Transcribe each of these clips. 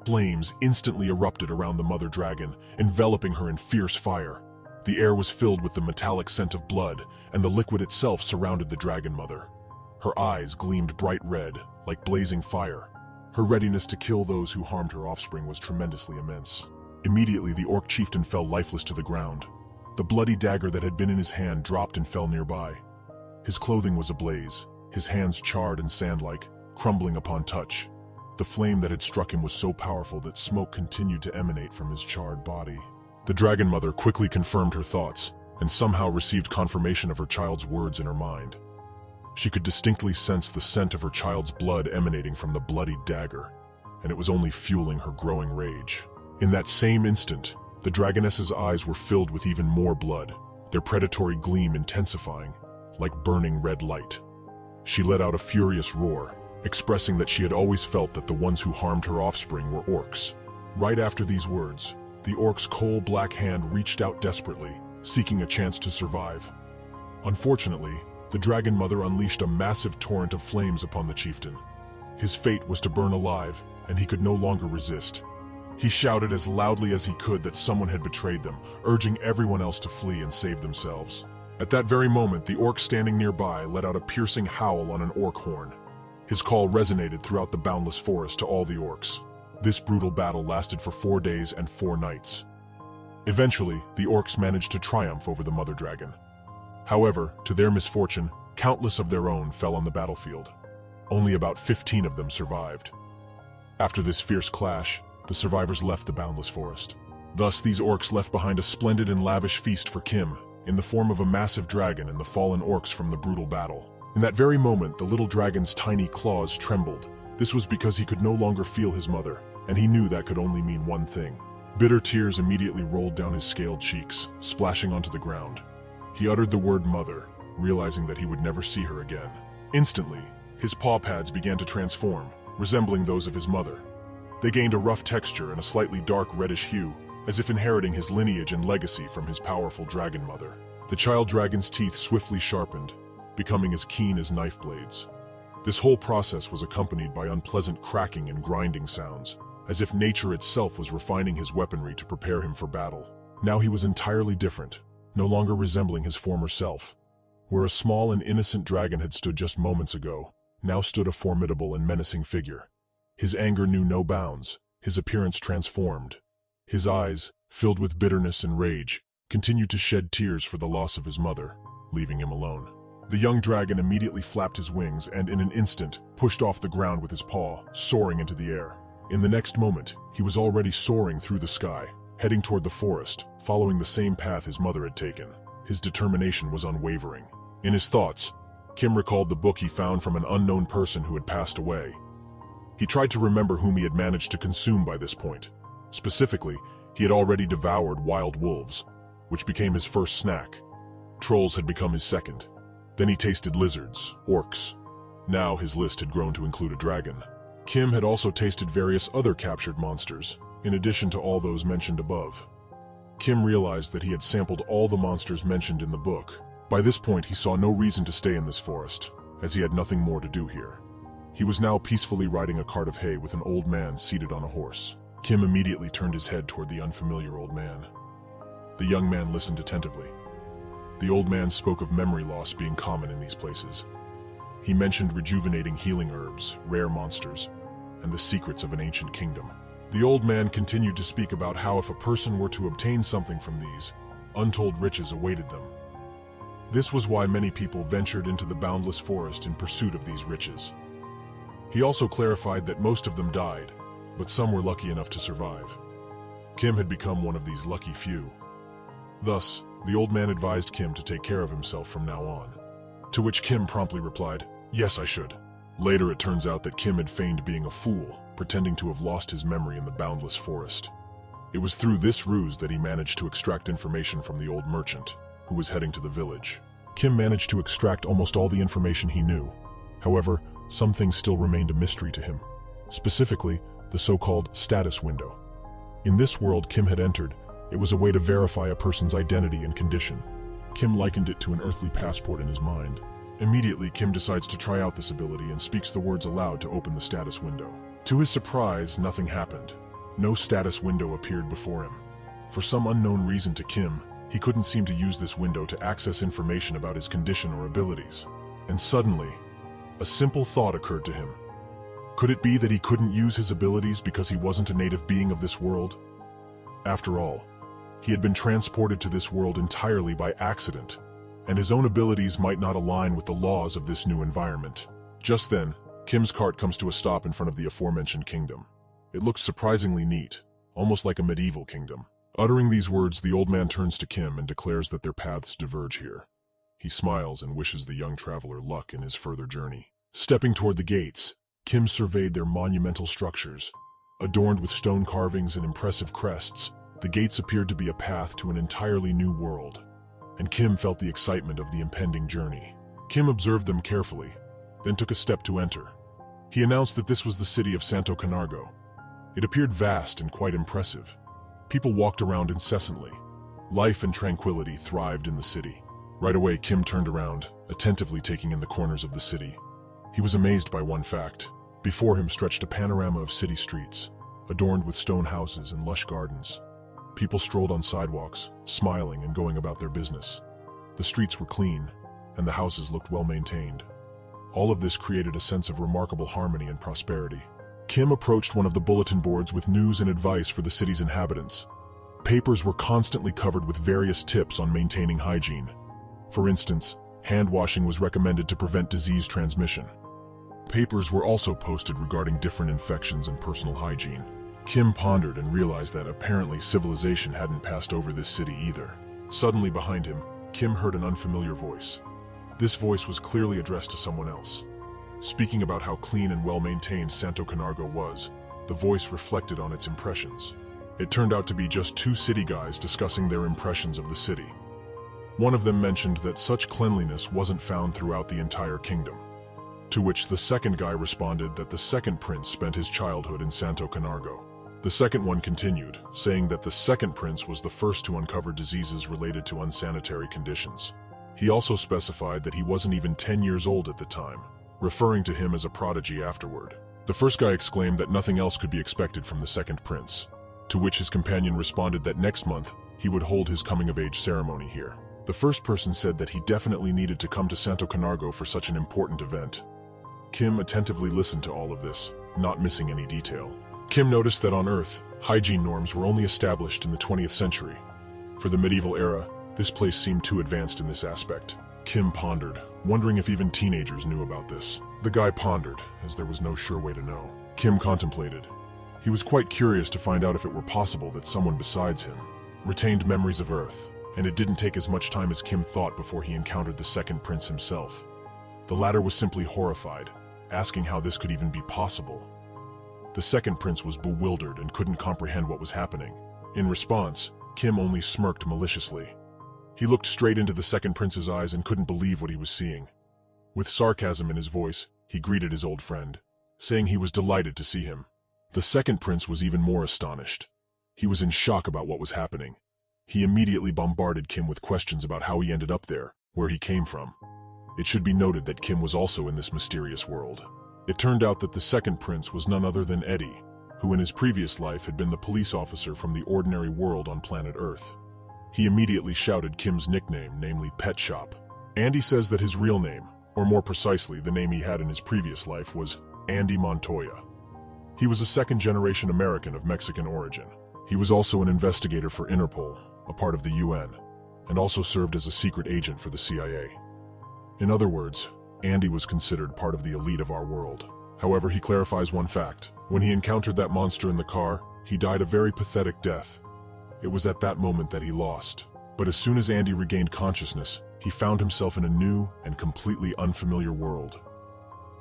Flames instantly erupted around the mother dragon, enveloping her in fierce fire. The air was filled with the metallic scent of blood, and the liquid itself surrounded the dragon mother. Her eyes gleamed bright red, like blazing fire. Her readiness to kill those who harmed her offspring was tremendously immense. Immediately, the orc chieftain fell lifeless to the ground. The bloody dagger that had been in his hand dropped and fell nearby. His clothing was ablaze, his hands charred and sand-like, crumbling upon touch. The flame that had struck him was so powerful that smoke continued to emanate from his charred body. The dragon mother quickly confirmed her thoughts, and somehow received confirmation of her child's words in her mind. She could distinctly sense the scent of her child's blood emanating from the bloodied dagger, and it was only fueling her growing rage. In that same instant, the dragoness's eyes were filled with even more blood, their predatory gleam intensifying, like burning red light. She let out a furious roar, expressing that she had always felt that the ones who harmed her offspring were orcs. Right after these words, the orc's coal-black hand reached out desperately, seeking a chance to survive. Unfortunately, the dragon mother unleashed a massive torrent of flames upon the chieftain. His fate was to burn alive, and he could no longer resist. He shouted as loudly as he could that someone had betrayed them, urging everyone else to flee and save themselves. At that very moment, the orc standing nearby let out a piercing howl on an orc horn. His call resonated throughout the boundless forest to all the orcs. This brutal battle lasted for 4 days and 4 nights. Eventually, the orcs managed to triumph over the mother dragon. However, to their misfortune, countless of their own fell on the battlefield. Only about 15 of them survived. After this fierce clash, the survivors left the boundless forest. Thus, these orcs left behind a splendid and lavish feast for Kim, in the form of a massive dragon and the fallen orcs from the brutal battle. In that very moment, the little dragon's tiny claws trembled. This was because he could no longer feel his mother, and he knew that could only mean one thing. Bitter tears immediately rolled down his scaled cheeks, splashing onto the ground. He uttered the word mother, realizing that he would never see her again. Instantly, his paw pads began to transform, resembling those of his mother. They gained a rough texture and a slightly dark reddish hue, as if inheriting his lineage and legacy from his powerful dragon mother. The child dragon's teeth swiftly sharpened, becoming as keen as knife blades. This whole process was accompanied by unpleasant cracking and grinding sounds, as if nature itself was refining his weaponry to prepare him for battle. Now he was entirely different, no longer resembling his former self. Where a small and innocent dragon had stood just moments ago, now stood a formidable and menacing figure. His anger knew no bounds, his appearance transformed. His eyes, filled with bitterness and rage, continued to shed tears for the loss of his mother, leaving him alone. The young dragon immediately flapped his wings and in an instant pushed off the ground with his paw, soaring into the air. In the next moment, he was already soaring through the sky, heading toward the forest, following the same path his mother had taken. His determination was unwavering. In his thoughts, Kim recalled the book he found from an unknown person who had passed away. He tried to remember whom he had managed to consume by this point. Specifically, he had already devoured wild wolves, which became his first snack. Trolls had become his second. Then he tasted lizards, orcs. Now his list had grown to include a dragon. Kim had also tasted various other captured monsters, in addition to all those mentioned above. Kim realized that he had sampled all the monsters mentioned in the book. By this point, he saw no reason to stay in this forest, as he had nothing more to do here. He was now peacefully riding a cart of hay with an old man seated on a horse. Kim immediately turned his head toward the unfamiliar old man. The young man listened attentively. The old man spoke of memory loss being common in these places. He mentioned rejuvenating healing herbs, rare monsters, and the secrets of an ancient kingdom. The old man continued to speak about how if a person were to obtain something from these, untold riches awaited them. This was why many people ventured into the boundless forest in pursuit of these riches. He also clarified that most of them died, but some were lucky enough to survive. Kim had become one of these lucky few. Thus, the old man advised Kim to take care of himself from now on. To which Kim promptly replied, "Yes, I should." Later it turns out that Kim had feigned being a fool, pretending to have lost his memory in the boundless forest. It was through this ruse that he managed to extract information from the old merchant, who was heading to the village. Kim managed to extract almost all the information he knew. However, some things still remained a mystery to him. Specifically, the so-called status window. In this world Kim had entered, it was a way to verify a person's identity and condition. Kim likened it to an earthly passport in his mind. Immediately, Kim decides to try out this ability and speaks the words aloud to open the status window. To his surprise, nothing happened. No status window appeared before him. For some unknown reason to Kim, he couldn't seem to use this window to access information about his condition or abilities. And suddenly, a simple thought occurred to him. Could it be that he couldn't use his abilities because he wasn't a native being of this world? After all, he had been transported to this world entirely by accident, and his own abilities might not align with the laws of this new environment. Just then, Kim's cart comes to a stop in front of the aforementioned kingdom. It looks surprisingly neat, almost like a medieval kingdom. Uttering these words, the old man turns to Kim and declares that their paths diverge here. He smiles and wishes the young traveler luck in his further journey. Stepping toward the gates, Kim surveyed their monumental structures. Adorned with stone carvings and impressive crests, the gates appeared to be a path to an entirely new world, and Kim felt the excitement of the impending journey. Kim observed them carefully, then took a step to enter. He announced that this was the city of Santo Canargo. It appeared vast and quite impressive. People walked around incessantly. Life and tranquility thrived in the city. Right away, Kim turned around, attentively taking in the corners of the city. He was amazed by one fact. Before him stretched a panorama of city streets, adorned with stone houses and lush gardens. People strolled on sidewalks, smiling and going about their business. The streets were clean, and the houses looked well maintained. All of this created a sense of remarkable harmony and prosperity. Kim approached one of the bulletin boards with news and advice for the city's inhabitants. Papers were constantly covered with various tips on maintaining hygiene. For instance, hand washing was recommended to prevent disease transmission. Papers were also posted regarding different infections and personal hygiene. Kim pondered and realized that apparently civilization hadn't passed over this city either. Suddenly behind him, Kim heard an unfamiliar voice. This voice was clearly addressed to someone else. Speaking about how clean and well-maintained Santo Canargo was, the voice reflected on its impressions. It turned out to be just two city guys discussing their impressions of the city. One of them mentioned that such cleanliness wasn't found throughout the entire kingdom. To which the second guy responded that the second prince spent his childhood in Santo Canargo. The second one continued, saying that the second prince was the first to uncover diseases related to unsanitary conditions. He also specified that he wasn't even 10 years old at the time, referring to him as a prodigy afterward. The first guy exclaimed that nothing else could be expected from the second prince, to which his companion responded that next month he would hold his coming-of-age ceremony here. The first person said that he definitely needed to come to Santo Canargo for such an important event. Kim attentively listened to all of this, not missing any detail. Kim noticed that on Earth, hygiene norms were only established in the 20th century. For the medieval era, this place seemed too advanced in this aspect. Kim pondered, wondering if even teenagers knew about this. The guy pondered, as there was no sure way to know. Kim contemplated. He was quite curious to find out if it were possible that someone besides him retained memories of Earth, and it didn't take as much time as Kim thought before he encountered the second prince himself. The latter was simply horrified, asking how this could even be possible. The second prince was bewildered and couldn't comprehend what was happening. In response, Kim only smirked maliciously. He looked straight into the second prince's eyes and couldn't believe what he was seeing. With sarcasm in his voice, he greeted his old friend, saying he was delighted to see him. The second prince was even more astonished. He was in shock about what was happening. He immediately bombarded Kim with questions about how he ended up there, where he came from. It should be noted that Kim was also in this mysterious world. It turned out that the second prince was none other than Eddie, who in his previous life had been the police officer from the ordinary world on planet Earth. He immediately shouted Kim's nickname, namely Pet Shop. Andy says that his real name, or more precisely the name he had in his previous life, was Andy Montoya. He was a second-generation American of Mexican origin. He was also an investigator for Interpol, a part of the UN, and also served as a secret agent for the CIA. In other words, Andy was considered part of the elite of our world. However, he clarifies one fact. When he encountered that monster in the car, he died a very pathetic death. It was at that moment that he lost. But as soon as Andy regained consciousness, he found himself in a new and completely unfamiliar world.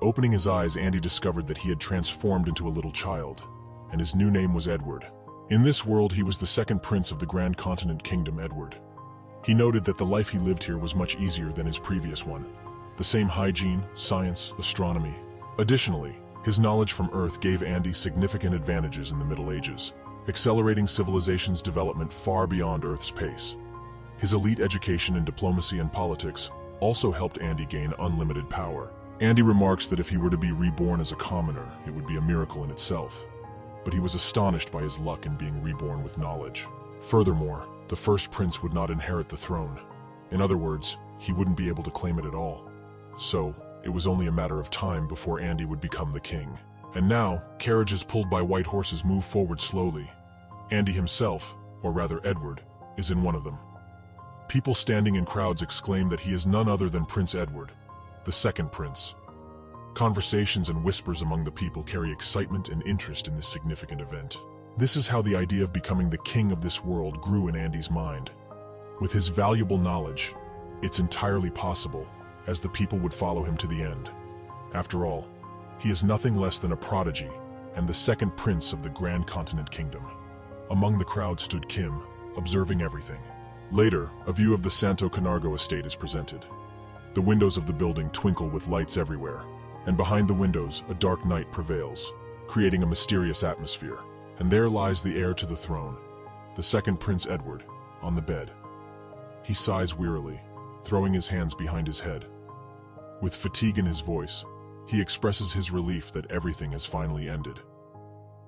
Opening his eyes, Andy discovered that he had transformed into a little child, and his new name was Edward. In this world, he was the second prince of the Grand Continent Kingdom, Edward. He noted that the life he lived here was much easier than his previous one. The same hygiene, science, astronomy. Additionally, his knowledge from Earth gave Andy significant advantages in the Middle Ages, accelerating civilization's development far beyond Earth's pace. His elite education in diplomacy and politics also helped Andy gain unlimited power. Andy remarks that if he were to be reborn as a commoner, it would be a miracle in itself. But he was astonished by his luck in being reborn with knowledge. Furthermore, the first prince would not inherit the throne. In other words, he wouldn't be able to claim it at all. So, it was only a matter of time before Andy would become the king. And now, carriages pulled by white horses move forward slowly. Andy himself, or rather Edward, is in one of them. People standing in crowds exclaim that he is none other than Prince Edward, the second prince. Conversations and whispers among the people carry excitement and interest in this significant event. This is how the idea of becoming the king of this world grew in Andy's mind. With his valuable knowledge, it's entirely possible, as the people would follow him to the end. After all, he is nothing less than a prodigy and the second prince of the Grand Continent Kingdom. Among the crowd stood Kim, observing everything. Later, a view of the Santo Canargo estate is presented. The windows of the building twinkle with lights everywhere, and behind the windows a dark night prevails, creating a mysterious atmosphere. And there lies the heir to the throne, the second Prince Edward, on the bed. He sighs wearily, throwing his hands behind his head. With fatigue in his voice, he expresses his relief that everything has finally ended.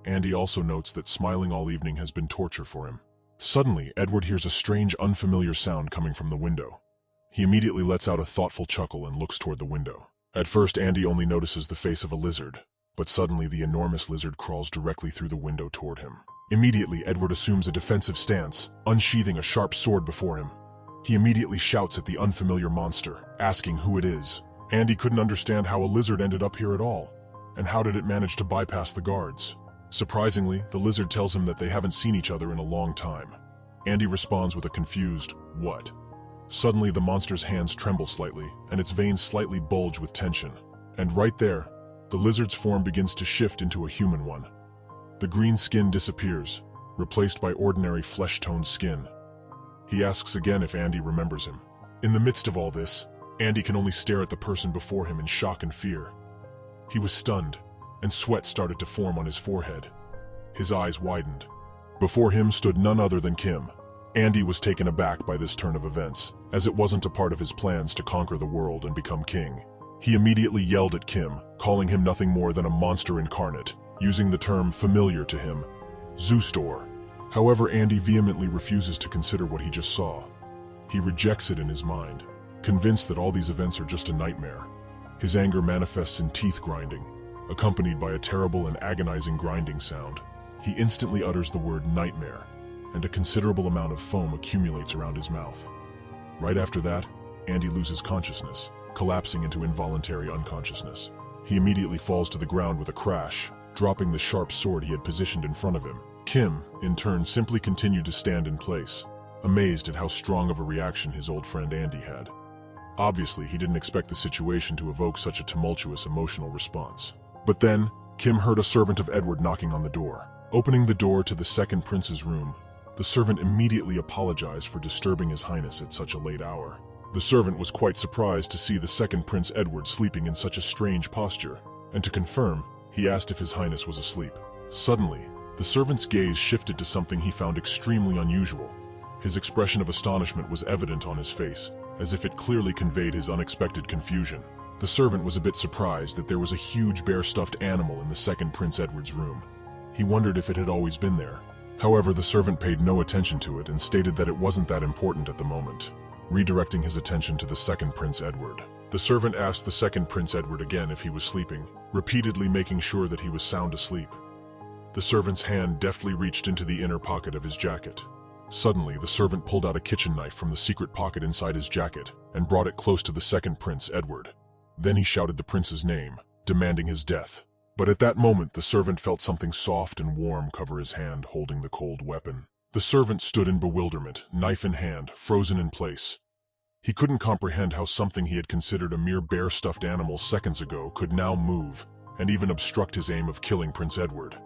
Andy also notes that smiling all evening has been torture for him. Suddenly, Edward hears a strange, unfamiliar sound coming from the window. He immediately lets out a thoughtful chuckle and looks toward the window. At first, Andy only notices the face of a lizard, but suddenly the enormous lizard crawls directly through the window toward him. Immediately, Edward assumes a defensive stance, unsheathing a sharp sword before him. He immediately shouts at the unfamiliar monster, asking who it is. Andy couldn't understand how a lizard ended up here at all, and how did it manage to bypass the guards. Surprisingly, the lizard tells him that they haven't seen each other in a long time. Andy responds with a confused, "What?" Suddenly, the monster's hands tremble slightly, and its veins slightly bulge with tension. And right there, the lizard's form begins to shift into a human one. The green skin disappears, replaced by ordinary flesh-toned skin. He asks again if Andy remembers him. In the midst of all this, Andy can only stare at the person before him in shock and fear. He was stunned, and sweat started to form on his forehead. His eyes widened. Before him stood none other than Kim. Andy was taken aback by this turn of events, as it wasn't a part of his plans to conquer the world and become king. He immediately yelled at Kim, calling him nothing more than a monster incarnate, using the term familiar to him, Zoostor. However, Andy vehemently refuses to consider what he just saw. He rejects it in his mind, convinced that all these events are just a nightmare. His anger manifests in teeth grinding, accompanied by a terrible and agonizing grinding sound. He instantly utters the word nightmare, and a considerable amount of foam accumulates around his mouth. Right after that, Andy loses consciousness, collapsing into involuntary unconsciousness. He immediately falls to the ground with a crash, dropping the sharp sword he had positioned in front of him. Kim, in turn, simply continued to stand in place, amazed at how strong of a reaction his old friend Andy had. Obviously, he didn't expect the situation to evoke such a tumultuous emotional response. But then, Kim heard a servant of Edward knocking on the door. Opening the door to the second prince's room, the servant immediately apologized for disturbing His Highness at such a late hour. The servant was quite surprised to see the second Prince Edward sleeping in such a strange posture, and to confirm, he asked if His Highness was asleep. Suddenly, the servant's gaze shifted to something he found extremely unusual. His expression of astonishment was evident on his face, as if it clearly conveyed his unexpected confusion. The servant was a bit surprised that there was a huge bear-stuffed animal in the second Prince Edward's room. He wondered if it had always been there. However, the servant paid no attention to it and stated that it wasn't that important at the moment, redirecting his attention to the second Prince Edward. The servant asked the second Prince Edward again if he was sleeping, repeatedly making sure that he was sound asleep. The servant's hand deftly reached into the inner pocket of his jacket. Suddenly, the servant pulled out a kitchen knife from the secret pocket inside his jacket and brought it close to the second Prince Edward. Then he shouted the prince's name, demanding his death. But at that moment, the servant felt something soft and warm cover his hand, holding the cold weapon. The servant stood in bewilderment, knife in hand, frozen in place. He couldn't comprehend how something he had considered a mere bear-stuffed animal seconds ago could now move and even obstruct his aim of killing Prince Edward.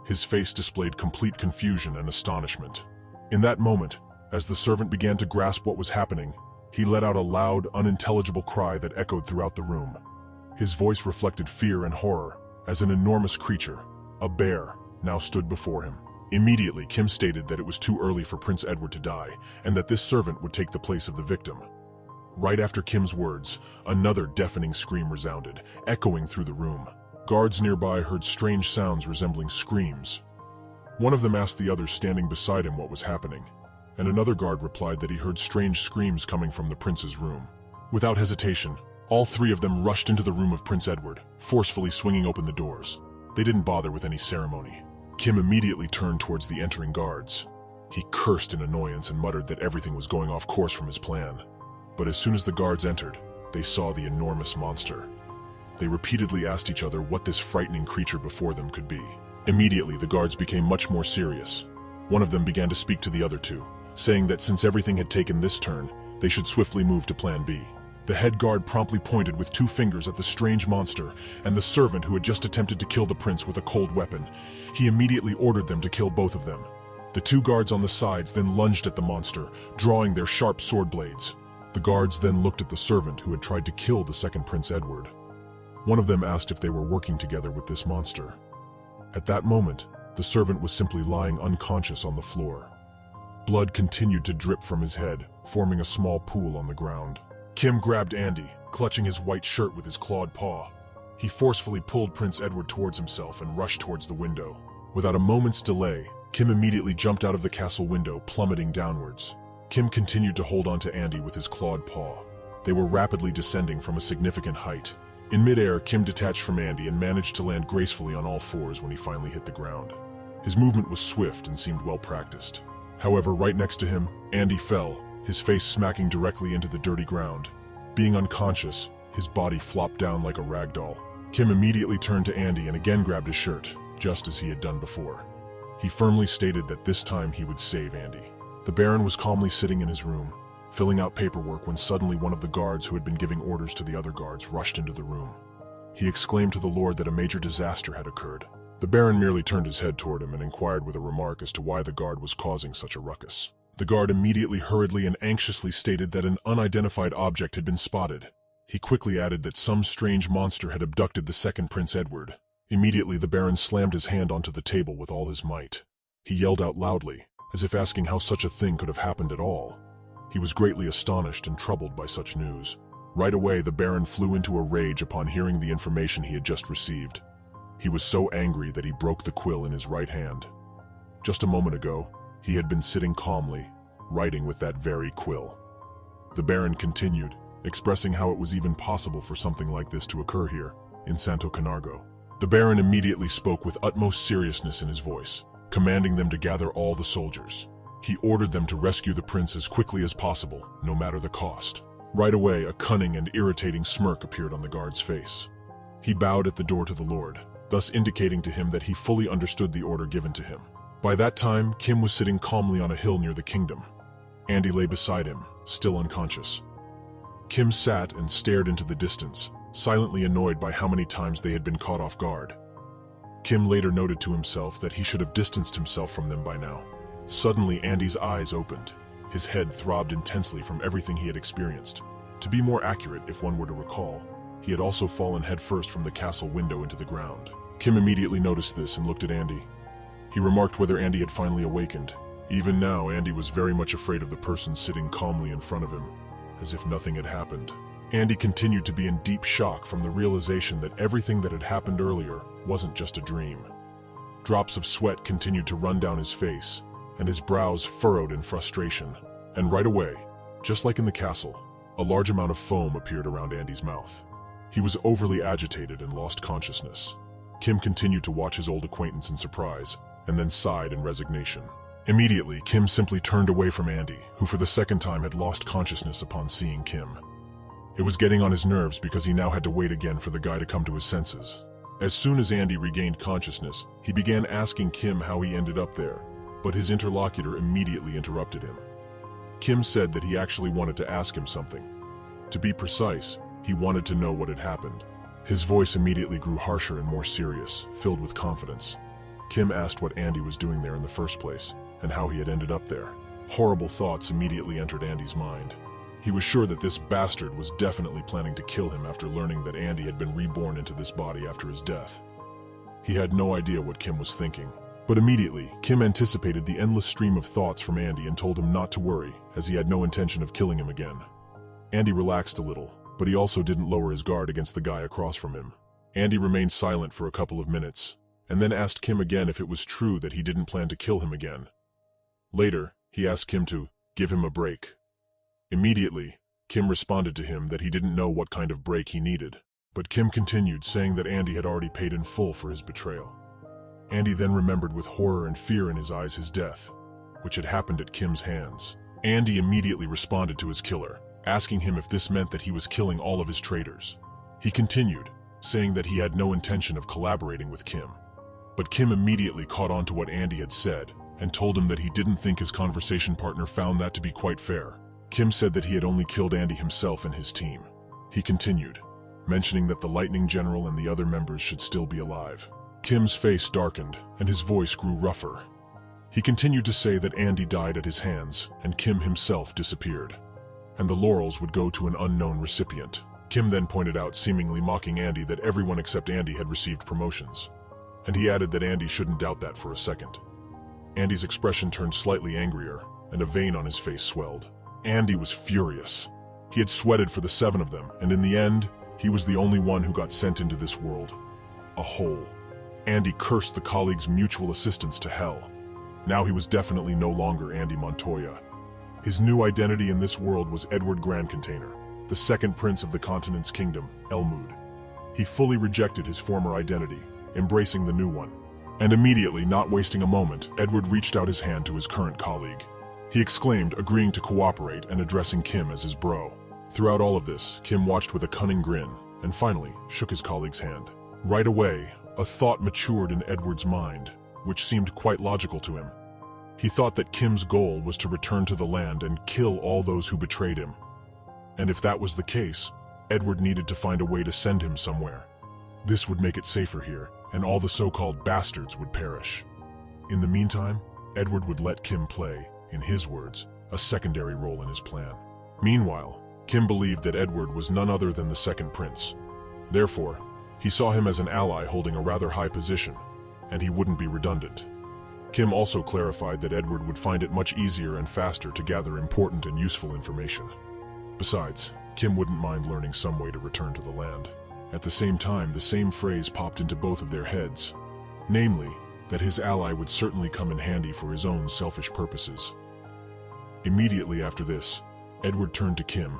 His face displayed complete confusion and astonishment. In that moment, as the servant began to grasp what was happening, he let out a loud, unintelligible cry that echoed throughout the room. His voice reflected fear and horror, as an enormous creature, a bear, now stood before him. Immediately, Kim stated that it was too early for Prince Edward to die, and that this servant would take the place of the victim. Right after Kim's words, another deafening scream resounded, echoing through the room. Guards nearby heard strange sounds resembling screams. One of them asked the others standing beside him what was happening, and another guard replied that he heard strange screams coming from the prince's room. Without hesitation, all three of them rushed into the room of Prince Edward, forcefully swinging open the doors. They didn't bother with any ceremony. Kim immediately turned towards the entering guards. He cursed in annoyance and muttered that everything was going off course from his plan. But as soon as the guards entered, they saw the enormous monster. They repeatedly asked each other what this frightening creature before them could be. Immediately, the guards became much more serious. One of them began to speak to the other two, saying that since everything had taken this turn, they should swiftly move to Plan B. The head guard promptly pointed with 2 fingers at the strange monster and the servant who had just attempted to kill the prince with a cold weapon. He immediately ordered them to kill both of them. The 2 guards on the sides then lunged at the monster, drawing their sharp sword blades. The guards then looked at the servant who had tried to kill the second Prince Edward. One of them asked if they were working together with this monster. At that moment, the servant was simply lying unconscious on the floor. Blood continued to drip from his head, forming a small pool on the ground. Kim grabbed Andy, clutching his white shirt with his clawed paw. He forcefully pulled Prince Edward towards himself and rushed towards the window. Without a moment's delay, Kim immediately jumped out of the castle window, plummeting downwards. Kim continued to hold on to Andy with his clawed paw. They were rapidly descending from a significant height. In midair, Kim detached from Andy and managed to land gracefully on all fours when he finally hit the ground. His movement was swift and seemed well practiced. However, right next to him, Andy fell, his face smacking directly into the dirty ground. Being unconscious, his body flopped down like a rag doll. Kim immediately turned to Andy and again grabbed his shirt, just as he had done before. He firmly stated that this time he would save Andy. The Baron was calmly sitting in his room, filling out paperwork when suddenly one of the guards who had been giving orders to the other guards rushed into the room. He exclaimed to the Lord that a major disaster had occurred. The Baron merely turned his head toward him and inquired with a remark as to why the guard was causing such a ruckus. The guard immediately hurriedly and anxiously stated that an unidentified object had been spotted. He quickly added that some strange monster had abducted the second Prince Edward. Immediately the Baron slammed his hand onto the table with all his might. He yelled out loudly, as if asking how such a thing could have happened at all. He was greatly astonished and troubled by such news. Right away, the Baron flew into a rage upon hearing the information he had just received. He was so angry that he broke the quill in his right hand. Just a moment ago, he had been sitting calmly, writing with that very quill. The Baron continued, expressing how it was even possible for something like this to occur here, in Santo Canargo. The Baron immediately spoke with utmost seriousness in his voice, commanding them to gather all the soldiers. He ordered them to rescue the prince as quickly as possible, no matter the cost. Right away, a cunning and irritating smirk appeared on the guard's face. He bowed at the door to the Lord, thus indicating to him that he fully understood the order given to him. By that time, Kim was sitting calmly on a hill near the kingdom. Andy lay beside him, still unconscious. Kim sat and stared into the distance, silently annoyed by how many times they had been caught off guard. Kim later noted to himself that he should have distanced himself from them by now. Suddenly, Andy's eyes opened. His head throbbed intensely from everything he had experienced. To be more accurate, if one were to recall, he had also fallen headfirst from the castle window into the ground. Kim immediately noticed this and looked at Andy. He remarked whether Andy had finally awakened. Even now, Andy was very much afraid of the person sitting calmly in front of him, as if nothing had happened. Andy continued to be in deep shock from the realization that everything that had happened earlier wasn't just a dream. Drops of sweat continued to run down his face, and his brows furrowed in frustration. And right away, just like in the castle, a large amount of foam appeared around Andy's mouth. He was overly agitated and lost consciousness. Kim continued to watch his old acquaintance in surprise, and then sighed in resignation. Immediately, Kim simply turned away from Andy, who for the second time had lost consciousness upon seeing Kim. It was getting on his nerves because he now had to wait again for the guy to come to his senses. As soon as Andy regained consciousness, he began asking Kim how he ended up there, but his interlocutor immediately interrupted him. Kim said that he actually wanted to ask him something. To be precise, he wanted to know what had happened. His voice immediately grew harsher and more serious, filled with confidence. Kim asked what Andy was doing there in the first place, and how he had ended up there. Horrible thoughts immediately entered Andy's mind. He was sure that this bastard was definitely planning to kill him after learning that Andy had been reborn into this body after his death. He had no idea what Kim was thinking, but immediately, Kim anticipated the endless stream of thoughts from Andy and told him not to worry, as he had no intention of killing him again. Andy relaxed a little, but he also didn't lower his guard against the guy across from him. Andy remained silent for a couple of minutes, and then asked Kim again if it was true that he didn't plan to kill him again. Later, he asked Kim to give him a break. Immediately, Kim responded to him that he didn't know what kind of break he needed, but Kim continued, saying that Andy had already paid in full for his betrayal. Andy then remembered with horror and fear in his eyes his death, which had happened at Kim's hands. Andy immediately responded to his killer, asking him if this meant that he was killing all of his traitors. He continued, saying that he had no intention of collaborating with Kim. But Kim immediately caught on to what Andy had said and told him that he didn't think his conversation partner found that to be quite fair. Kim said that he had only killed Andy himself and his team. He continued, mentioning that the Lightning General and the other members should still be alive. Kim's face darkened and his voice grew rougher. He continued to say that Andy died at his hands and Kim himself disappeared, and the laurels would go to an unknown recipient. Kim then pointed out, seemingly mocking Andy, that everyone except Andy had received promotions, and he added that Andy shouldn't doubt that for a second. Andy's expression turned slightly angrier, and a vein on his face swelled. Andy was furious. He had sweated for the 7 of them, and in the end, he was the only one who got sent into this world. A hole. Andy cursed the colleagues' mutual assistance to hell. Now he was definitely no longer Andy Montoya. His new identity in this world was Edward Grand Container, the second prince of the continent's kingdom, Elmwood. He fully rejected his former identity, embracing the new one. And immediately, not wasting a moment, Edward reached out his hand to his current colleague. He exclaimed, agreeing to cooperate and addressing Kim as his bro. Throughout all of this, Kim watched with a cunning grin, and finally shook his colleague's hand. Right away, a thought matured in Edward's mind, which seemed quite logical to him. He thought that Kim's goal was to return to the land and kill all those who betrayed him. And if that was the case, Edward needed to find a way to send him somewhere. This would make it safer here, and all the so-called bastards would perish. In the meantime, Edward would let Kim play, in his words, a secondary role in his plan. Meanwhile, Kim believed that Edward was none other than the second prince. Therefore, he saw him as an ally holding a rather high position, and he wouldn't be redundant. Kim also clarified that Edward would find it much easier and faster to gather important and useful information. Besides, Kim wouldn't mind learning some way to return to the land. At the same time, the same phrase popped into both of their heads, namely, that his ally would certainly come in handy for his own selfish purposes. Immediately after this, Edward turned to Kim,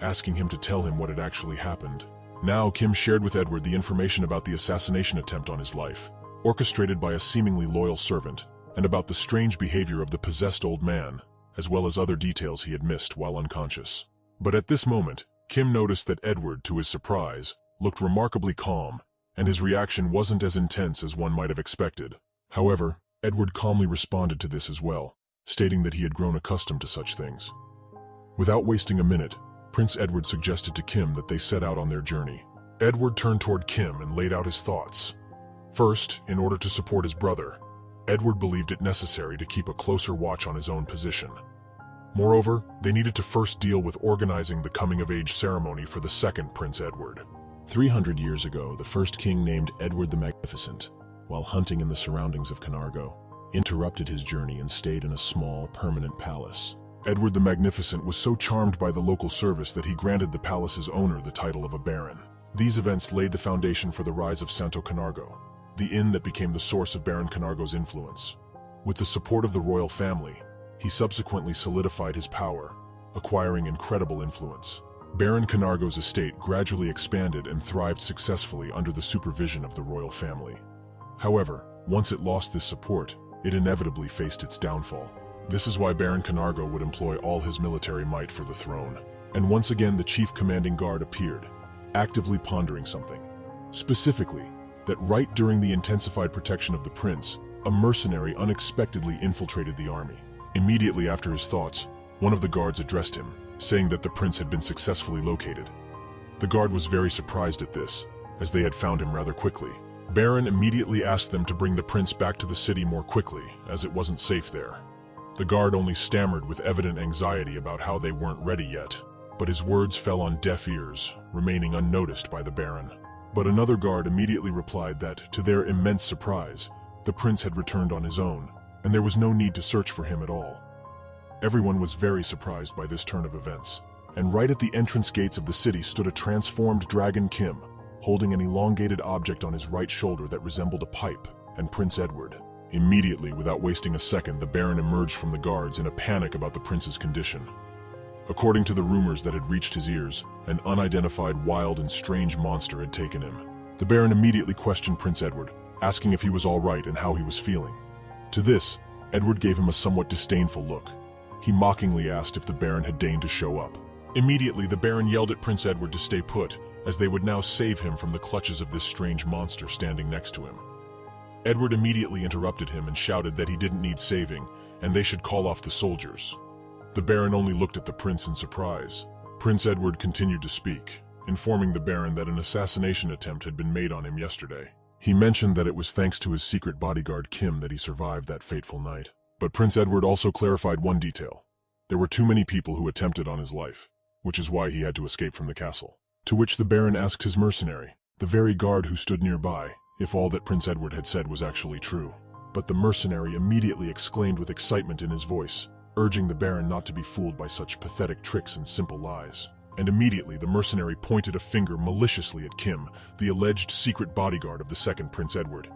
asking him to tell him what had actually happened. Now Kim shared with Edward the information about the assassination attempt on his life, orchestrated by a seemingly loyal servant, and about the strange behavior of the possessed old man, as well as other details he had missed while unconscious. But at this moment, Kim noticed that Edward, to his surprise, looked remarkably calm, and his reaction wasn't as intense as one might have expected. However, Edward calmly responded to this as well, stating that he had grown accustomed to such things. Without wasting a minute, Prince Edward suggested to Kim that they set out on their journey. Edward turned toward Kim and laid out his thoughts. First, in order to support his brother, Edward believed it necessary to keep a closer watch on his own position. Moreover, they needed to first deal with organizing the coming-of-age ceremony for the second Prince Edward. 300 years ago, the first king, named Edward the Magnificent, while hunting in the surroundings of Caernargo, interrupted his journey and stayed in a small, permanent palace. Edward the Magnificent was so charmed by the local service that he granted the palace's owner the title of a baron. These events laid the foundation for the rise of Santo Caernargo, the inn that became the source of Baron Caernargo's influence. With the support of the royal family, he subsequently solidified his power, acquiring incredible influence. Baron Caernargo's estate gradually expanded and thrived successfully under the supervision of the royal family. However, once it lost this support, it inevitably faced its downfall. This is why Baron Caernargo would employ all his military might for the throne. And once again the chief commanding guard appeared, actively pondering something. Specifically, that right during the intensified protection of the prince, a mercenary unexpectedly infiltrated the army. Immediately after his thoughts, one of the guards addressed him, saying that the prince had been successfully located. The guard was very surprised at this, as they had found him rather quickly. Baron immediately asked them to bring the prince back to the city more quickly, as it wasn't safe there. The guard only stammered with evident anxiety about how they weren't ready yet, but his words fell on deaf ears, remaining unnoticed by the Baron. But another guard immediately replied that, to their immense surprise, the prince had returned on his own, and there was no need to search for him at all. Everyone was very surprised by this turn of events, And right at the entrance gates of the city stood a transformed dragon Kim, holding an elongated object on his right shoulder that resembled a pipe, and Prince Edward. Immediately, without wasting a second, the Baron emerged from the guards in a panic about the prince's condition. According to the rumors that had reached his ears, an unidentified wild and strange monster had taken him. The Baron immediately questioned Prince Edward, asking if he was all right and how he was feeling. To this, Edward gave him a somewhat disdainful look. He mockingly asked if the Baron had deigned to show up. Immediately, the Baron yelled at Prince Edward to stay put, as they would now save him from the clutches of this strange monster standing next to him. Edward immediately interrupted him and shouted that he didn't need saving, and they should call off the soldiers. The Baron only looked at the prince in surprise. Prince Edward continued to speak, informing the Baron that an assassination attempt had been made on him yesterday. He mentioned that it was thanks to his secret bodyguard Kim that he survived that fateful night. But Prince Edward also clarified one detail. There were too many people who attempted on his life, which is why he had to escape from the castle. To which the Baron asked his mercenary, the very guard who stood nearby, if all that Prince Edward had said was actually true. But the mercenary immediately exclaimed with excitement in his voice, urging the Baron not to be fooled by such pathetic tricks and simple lies. And immediately the mercenary pointed a finger maliciously at Kim, the alleged secret bodyguard of the second Prince Edward.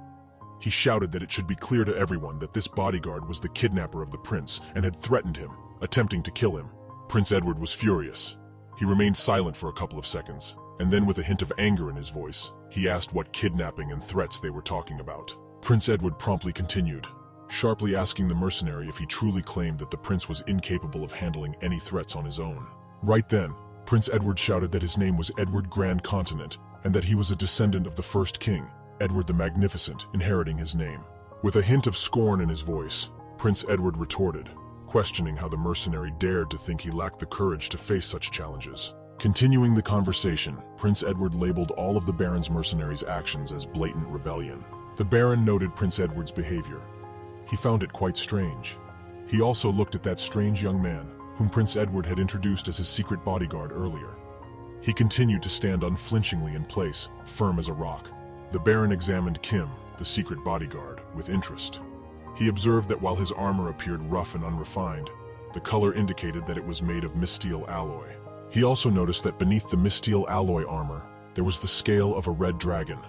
He shouted that it should be clear to everyone that this bodyguard was the kidnapper of the prince and had threatened him, attempting to kill him. Prince Edward was furious. He remained silent for a couple of seconds, and then with a hint of anger in his voice, he asked what kidnapping and threats they were talking about. Prince Edward promptly continued, sharply asking the mercenary if he truly claimed that the prince was incapable of handling any threats on his own. Right then, Prince Edward shouted that his name was Edward Grand Continent, and that he was a descendant of the first king, Edward the Magnificent, inheriting his name. With a hint of scorn in his voice, Prince Edward retorted, questioning how the mercenary dared to think he lacked the courage to face such challenges. Continuing the conversation, Prince Edward labeled all of the Baron's mercenaries' actions as blatant rebellion. The Baron noted Prince Edward's behavior. He found it quite strange. He also looked at that strange young man, whom Prince Edward had introduced as his secret bodyguard earlier. He continued to stand unflinchingly in place, firm as a rock. The Baron examined Kim, the secret bodyguard, with interest. He observed that while his armor appeared rough and unrefined, the color indicated that it was made of misteel alloy. He also noticed that beneath the misteel alloy armor, there was the scale of a red dragon.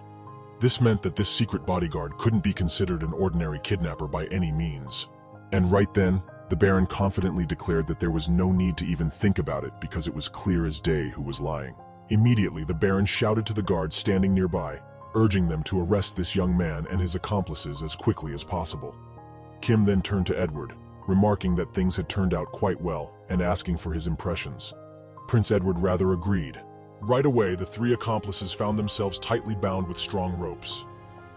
This meant that this secret bodyguard couldn't be considered an ordinary kidnapper by any means. And right then, the Baron confidently declared that there was no need to even think about it because it was clear as day who was lying. Immediately, the Baron shouted to the guards standing nearby, urging them to arrest this young man and his accomplices as quickly as possible. Kim then turned to Edward, remarking that things had turned out quite well and asking for his impressions. Prince Edward rather agreed. Right away, the three accomplices found themselves tightly bound with strong ropes.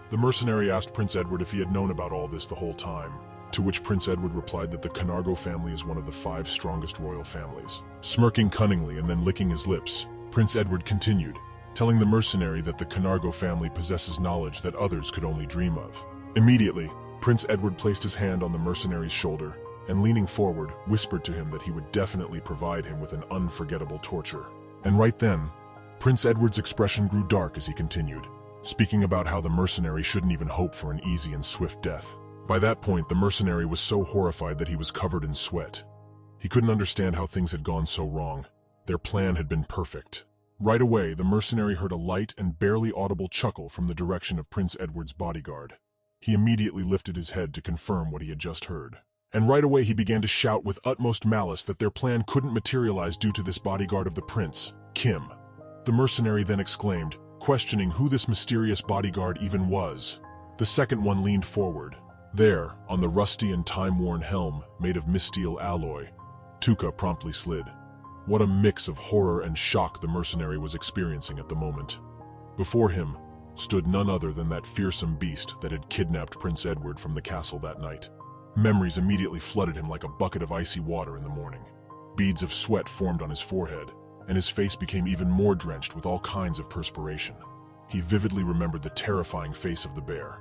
The mercenary asked Prince Edward if he had known about all this the whole time, to which Prince Edward replied that the Camargo family is one of the 5 strongest royal families. Smirking cunningly and then licking his lips, Prince Edward continued, telling the mercenary that the Camargo family possesses knowledge that others could only dream of. Immediately, Prince Edward placed his hand on the mercenary's shoulder and, leaning forward, whispered to him that he would definitely provide him with an unforgettable torture. And right then, Prince Edward's expression grew dark as he continued, speaking about how the mercenary shouldn't even hope for an easy and swift death. By that point, the mercenary was so horrified that he was covered in sweat. He couldn't understand how things had gone so wrong. Their plan had been perfect. Right away, the mercenary heard a light and barely audible chuckle from the direction of Prince Edward's bodyguard. He immediately lifted his head to confirm what he had just heard. And right away he began to shout with utmost malice that their plan couldn't materialize due to this bodyguard of the prince, Kim. The mercenary then exclaimed, questioning who this mysterious bodyguard even was. The second one leaned forward. There, on the rusty and time-worn helm made of misteel alloy, Tuka promptly slid. What a mix of horror and shock the mercenary was experiencing at the moment. Before him stood none other than that fearsome beast that had kidnapped Prince Edward from the castle that night. Memories immediately flooded him like a bucket of icy water in the morning. Beads of sweat formed on his forehead, and his face became even more drenched with all kinds of perspiration. He vividly remembered the terrifying face of the bear.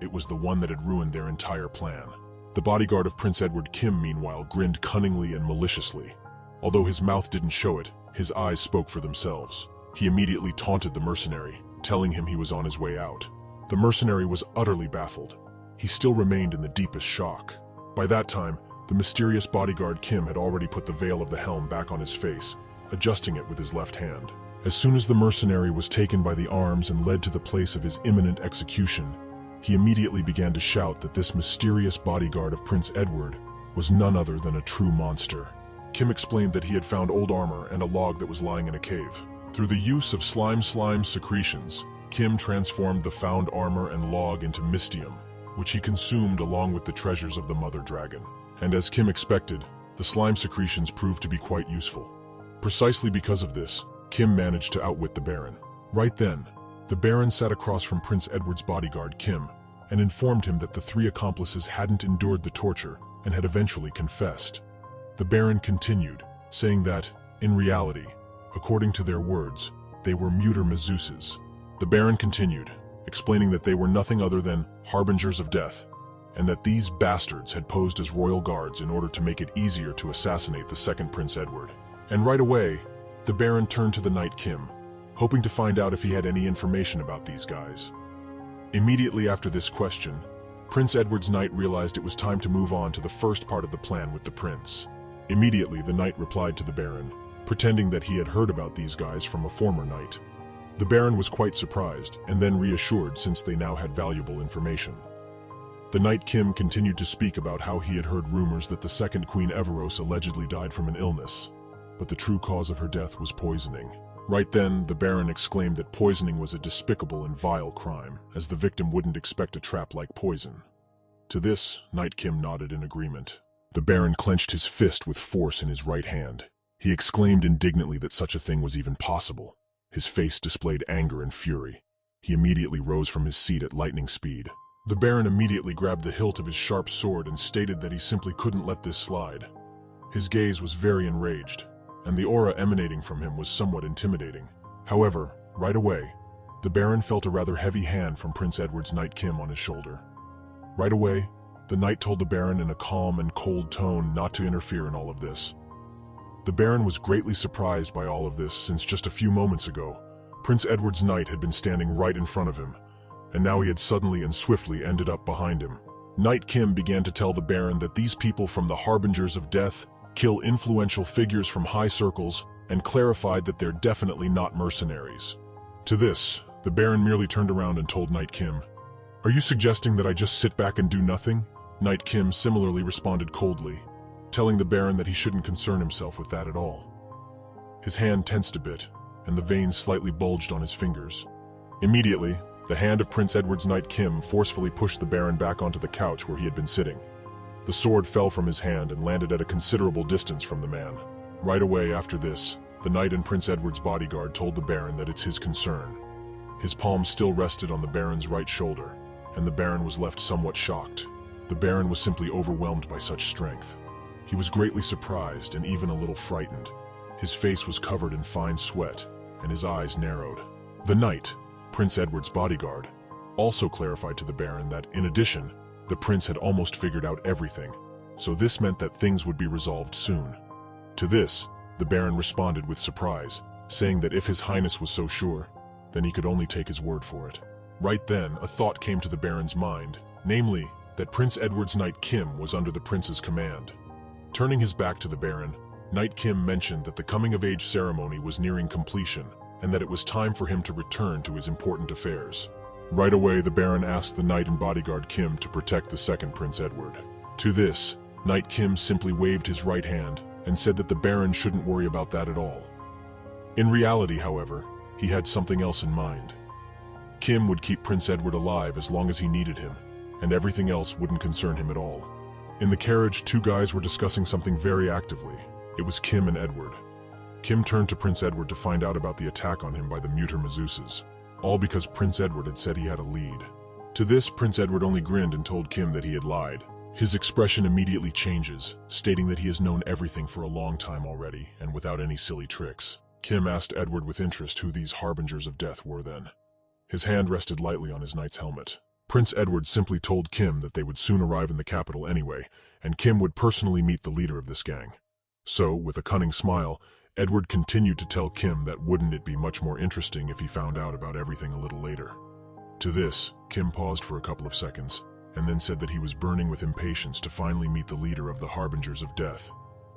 It was the one that had ruined their entire plan. The bodyguard of Prince Edward, Kim, meanwhile, grinned cunningly and maliciously. Although his mouth didn't show it, his eyes spoke for themselves. He immediately taunted the mercenary, telling him he was on his way out. The mercenary was utterly baffled. He still remained in the deepest shock. By that time, the mysterious bodyguard Kim had already put the veil of the helm back on his face, adjusting it with his left hand. As soon as the mercenary was taken by the arms and led to the place of his imminent execution, he immediately began to shout that this mysterious bodyguard of Prince Edward was none other than a true monster. Kim explained that he had found old armor and a log that was lying in a cave. Through the use of slime secretions, Kim transformed the found armor and log into mystium, which he consumed along with the treasures of the mother dragon. And as Kim expected, the slime secretions proved to be quite useful. Precisely because of this, Kim managed to outwit the Baron. Right then, the Baron sat across from Prince Edward's bodyguard, Kim, and informed him that the three accomplices hadn't endured the torture and had eventually confessed. The Baron continued, saying that, in reality, according to their words, they were Mezuzes. The Baron continued, explaining that they were nothing other than harbingers of death, and that these bastards had posed as royal guards in order to make it easier to assassinate the second Prince Edward. And right away, the Baron turned to the knight Kim, hoping to find out if he had any information about these guys. Immediately after this question, Prince Edward's knight realized it was time to move on to the first part of the plan with the prince. Immediately, the knight replied to the Baron, pretending that he had heard about these guys from a former knight. The Baron was quite surprised, and then reassured since they now had valuable information. The knight Kim continued to speak about how he had heard rumors that the second Queen Everose allegedly died from an illness, but the true cause of her death was poisoning. Right then, the Baron exclaimed that poisoning was a despicable and vile crime, as the victim wouldn't expect a trap like poison. To this, Knight Kim nodded in agreement. The Baron clenched his fist with force in his right hand. He exclaimed indignantly that such a thing was even possible. His face displayed anger and fury. He immediately rose from his seat at lightning speed. The Baron immediately grabbed the hilt of his sharp sword and stated that he simply couldn't let this slide. His gaze was very enraged, and the aura emanating from him was somewhat intimidating. However, right away, the Baron felt a rather heavy hand from Prince Edward's knight Kim on his shoulder. Right away, the knight told the Baron in a calm and cold tone not to interfere in all of this. The Baron was greatly surprised by all of this since just a few moments ago, Prince Edward's knight had been standing right in front of him, and now he had suddenly and swiftly ended up behind him. Knight Kim began to tell the Baron that these people from the Harbingers of Death kill influential figures from high circles, and clarified that they're definitely not mercenaries. To this, the Baron merely turned around and told Knight Kim, "Are you suggesting that I just sit back and do nothing?" Knight Kim similarly responded coldly, telling the Baron that he shouldn't concern himself with that at all. His hand tensed a bit, and the veins slightly bulged on his fingers. Immediately, the hand of Prince Edward's knight Kim forcefully pushed the Baron back onto the couch where he had been sitting. The sword fell from his hand and landed at a considerable distance from the man. Right away after this, the knight and Prince Edward's bodyguard told the Baron that it's his concern. His palm still rested on the Baron's right shoulder, and the Baron was left somewhat shocked. The Baron was simply overwhelmed by such strength. He was greatly surprised and even a little frightened. His face was covered in fine sweat, and his eyes narrowed. The knight, Prince Edward's bodyguard, also clarified to the Baron that, in addition, the prince had almost figured out everything, so this meant that things would be resolved soon. To this, the Baron responded with surprise, saying that if His Highness was so sure, then he could only take his word for it. Right then, a thought came to the Baron's mind, namely, that Prince Edward's knight Kim was under the prince's command. Turning his back to the Baron, Knight Kim mentioned that the coming-of-age ceremony was nearing completion, and that it was time for him to return to his important affairs. Right away, the Baron asked the knight and bodyguard Kim to protect the second Prince Edward. To this, Knight Kim simply waved his right hand and said that the Baron shouldn't worry about that at all. In reality, however, he had something else in mind. Kim would keep Prince Edward alive as long as he needed him, and everything else wouldn't concern him at all. In the carriage, two guys were discussing something very actively. It was Kim and Edward. Kim turned to Prince Edward to find out about the attack on him by the Mezuzes, all because Prince Edward had said he had a lead. To this, Prince Edward only grinned and told Kim that he had lied. His expression immediately changes, stating that he has known everything for a long time already, and without any silly tricks. Kim asked Edward with interest who these harbingers of death were then. His hand rested lightly on his knight's helmet. Prince Edward simply told Kim that they would soon arrive in the capital anyway, and Kim would personally meet the leader of this gang. So, with a cunning smile, Edward continued to tell Kim that wouldn't it be much more interesting if he found out about everything a little later. To this, Kim paused for a couple of seconds, and then said that he was burning with impatience to finally meet the leader of the Harbingers of Death.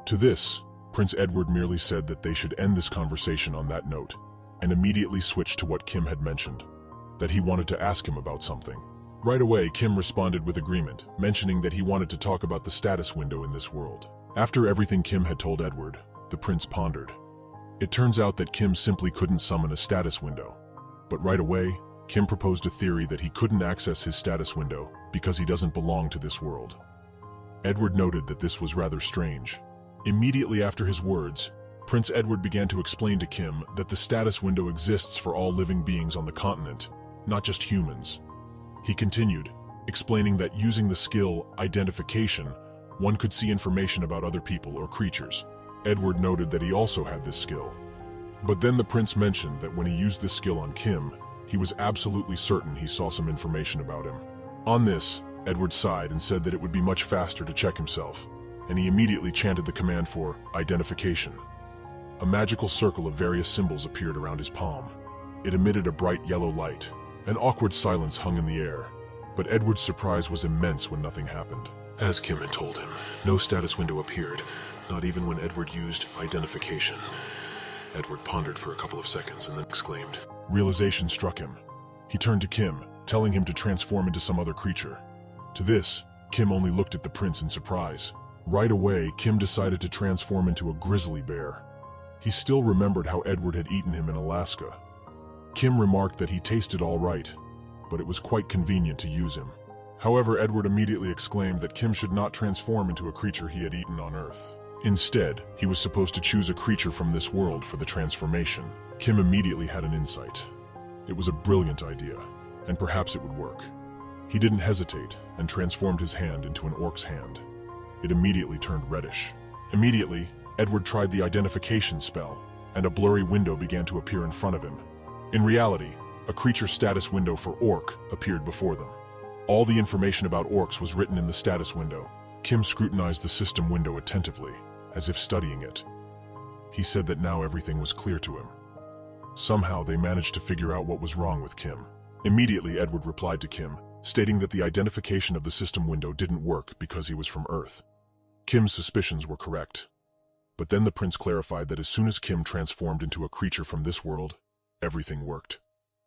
To this, Prince Edward merely said that they should end this conversation on that note, and immediately switched to what Kim had mentioned, that he wanted to ask him about something. Right away, Kim responded with agreement, mentioning that he wanted to talk about the status window in this world. After everything Kim had told Edward, the prince pondered. It turns out that Kim simply couldn't summon a status window. But right away, Kim proposed a theory that he couldn't access his status window because he doesn't belong to this world. Edward noted that this was rather strange. Immediately after his words, Prince Edward began to explain to Kim that the status window exists for all living beings on the continent, not just humans. He continued, explaining that using the skill identification, one could see information about other people or creatures. Edward noted that he also had this skill. But then the prince mentioned that when he used this skill on Kim, he was absolutely certain he saw some information about him. On this, Edward sighed and said that it would be much faster to check himself, and he immediately chanted the command for identification. A magical circle of various symbols appeared around his palm. It emitted a bright yellow light. An awkward silence hung in the air, but Edward's surprise was immense when nothing happened. As Kim had told him, no status window appeared, not even when Edward used identification. Edward pondered for a couple of seconds and then exclaimed. Realization struck him. He turned to Kim, telling him to transform into some other creature. To this, Kim only looked at the prince in surprise. Right away, Kim decided to transform into a grizzly bear. He still remembered how Edward had eaten him in Alaska. Kim remarked that he tasted all right, but it was quite convenient to use him. However, Edward immediately exclaimed that Kim should not transform into a creature he had eaten on Earth. Instead, he was supposed to choose a creature from this world for the transformation. Kim immediately had an insight. It was a brilliant idea, and perhaps it would work. He didn't hesitate and transformed his hand into an orc's hand. It immediately turned reddish. Immediately, Edward tried the identification spell, and a blurry window began to appear in front of him. In reality, a creature status window for orc appeared before them. All the information about orcs was written in the status window. Kim scrutinized the system window attentively, as if studying it. He said that now everything was clear to him. Somehow they managed to figure out what was wrong with Kim. Immediately Edward replied to Kim, stating that the identification of the system window didn't work because he was from Earth. Kim's suspicions were correct. But then the prince clarified that as soon as Kim transformed into a creature from this world, everything worked,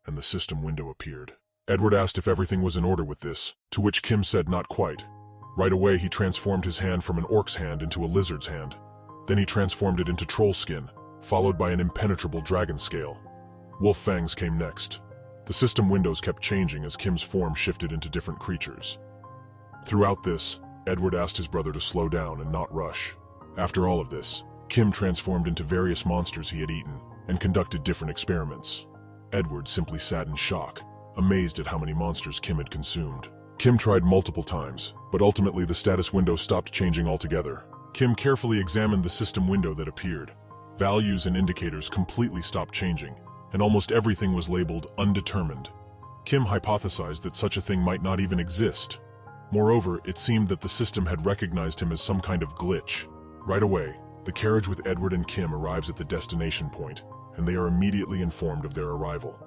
and the system window appeared. Edward asked if everything was in order with this, to which Kim said not quite. Right away he transformed his hand from an orc's hand into a lizard's hand. Then he transformed it into troll skin, followed by an impenetrable dragon scale. Wolf fangs came next. The system windows kept changing as Kim's form shifted into different creatures. Throughout this, Edward asked his brother to slow down and not rush. After all of this, Kim transformed into various monsters he had eaten and conducted different experiments. Edward simply sat in shock, amazed at how many monsters Kim had consumed. Kim tried multiple times, but ultimately the status window stopped changing altogether. Kim carefully examined the system window that appeared. Values and indicators completely stopped changing, and almost everything was labeled undetermined. Kim hypothesized that such a thing might not even exist. Moreover, it seemed that the system had recognized him as some kind of glitch. Right away, the carriage with Edward and Kim arrives at the destination point, and they are immediately informed of their arrival.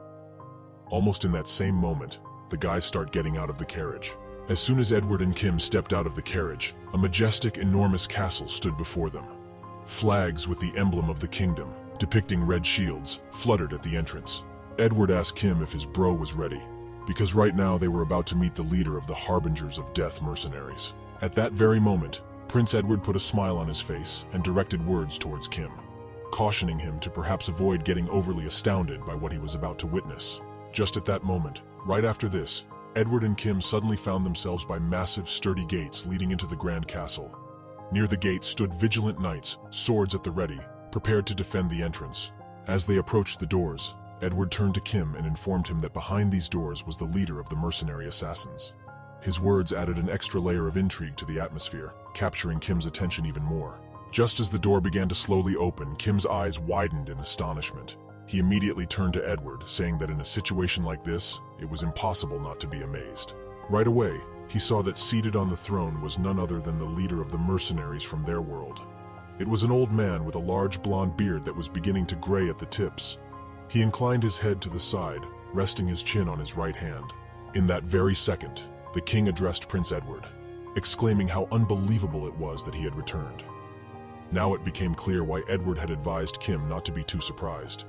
Almost in that same moment, the guys start getting out of the carriage. As soon as Edward and Kim stepped out of the carriage, a majestic, enormous castle stood before them. Flags with the emblem of the kingdom, depicting red shields, fluttered at the entrance. Edward asked Kim if his bro was ready, because right now they were about to meet the leader of the Harbingers of Death mercenaries. At that very moment, Prince Edward put a smile on his face and directed words towards Kim, cautioning him to perhaps avoid getting overly astounded by what he was about to witness. Just at that moment, right after this, Edward and Kim suddenly found themselves by massive, sturdy gates leading into the grand castle. Near the gates stood vigilant knights, swords at the ready, prepared to defend the entrance. As they approached the doors, Edward turned to Kim and informed him that behind these doors was the leader of the mercenary assassins. His words added an extra layer of intrigue to the atmosphere, capturing Kim's attention even more. Just as the door began to slowly open, Kim's eyes widened in astonishment. He immediately turned to Edward, saying that in a situation like this, it was impossible not to be amazed. Right away, he saw that seated on the throne was none other than the leader of the mercenaries from their world. It was an old man with a large blonde beard that was beginning to gray at the tips. He inclined his head to the side, resting his chin on his right hand. In that very second, the king addressed Prince Edward, exclaiming how unbelievable it was that he had returned. Now it became clear why Edward had advised Kim not to be too surprised.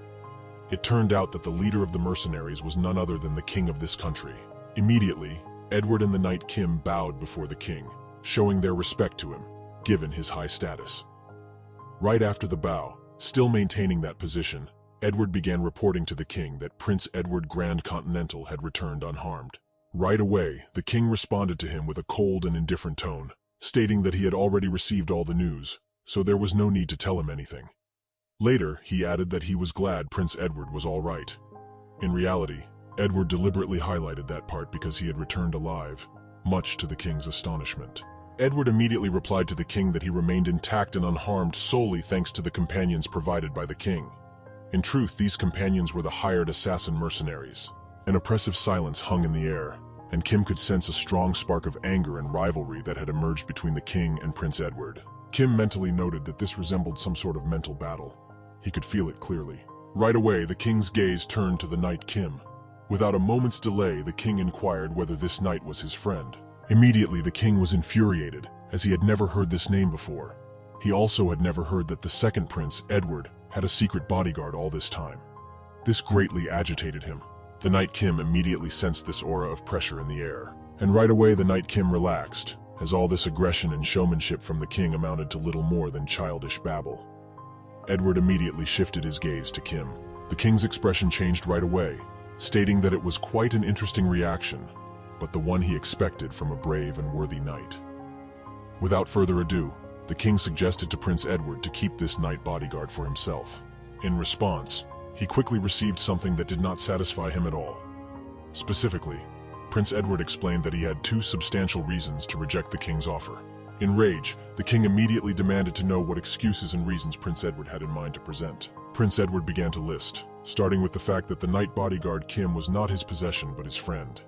It turned out that the leader of the mercenaries was none other than the king of this country. Immediately, Edward and the knight Kim bowed before the king, showing their respect to him, given his high status. Right after the bow, still maintaining that position, Edward began reporting to the king that Prince Edward Grand Continental had returned unharmed. Right away, the king responded to him with a cold and indifferent tone, stating that he had already received all the news, so there was no need to tell him anything. Later, he added that he was glad Prince Edward was all right. In reality, Edward deliberately highlighted that part because he had returned alive, much to the king's astonishment. Edward immediately replied to the king that he remained intact and unharmed solely thanks to the companions provided by the king. In truth, these companions were the hired assassin mercenaries. An oppressive silence hung in the air, and Kim could sense a strong spark of anger and rivalry that had emerged between the king and Prince Edward. Kim mentally noted that this resembled some sort of mental battle. He could feel it clearly. Right away, the king's gaze turned to the knight Kim. Without a moment's delay, the king inquired whether this knight was his friend. Immediately, the king was infuriated, as he had never heard this name before. He also had never heard that the second prince, Edward, had a secret bodyguard all this time. This greatly agitated him. The knight Kim immediately sensed this aura of pressure in the air. And right away, the knight Kim relaxed, as all this aggression and showmanship from the king amounted to little more than childish babble. Edward immediately shifted his gaze to Kim. The king's expression changed right away, stating that it was quite an interesting reaction, but the one he expected from a brave and worthy knight. Without further ado, the king suggested to Prince Edward to keep this knight bodyguard for himself. In response, he quickly received something that did not satisfy him at all. Specifically, Prince Edward explained that he had two substantial reasons to reject the king's offer. In rage, the king immediately demanded to know what excuses and reasons Prince Edward had in mind to present. Prince Edward began to list, starting with the fact that the knight bodyguard Kim was not his possession but his friend.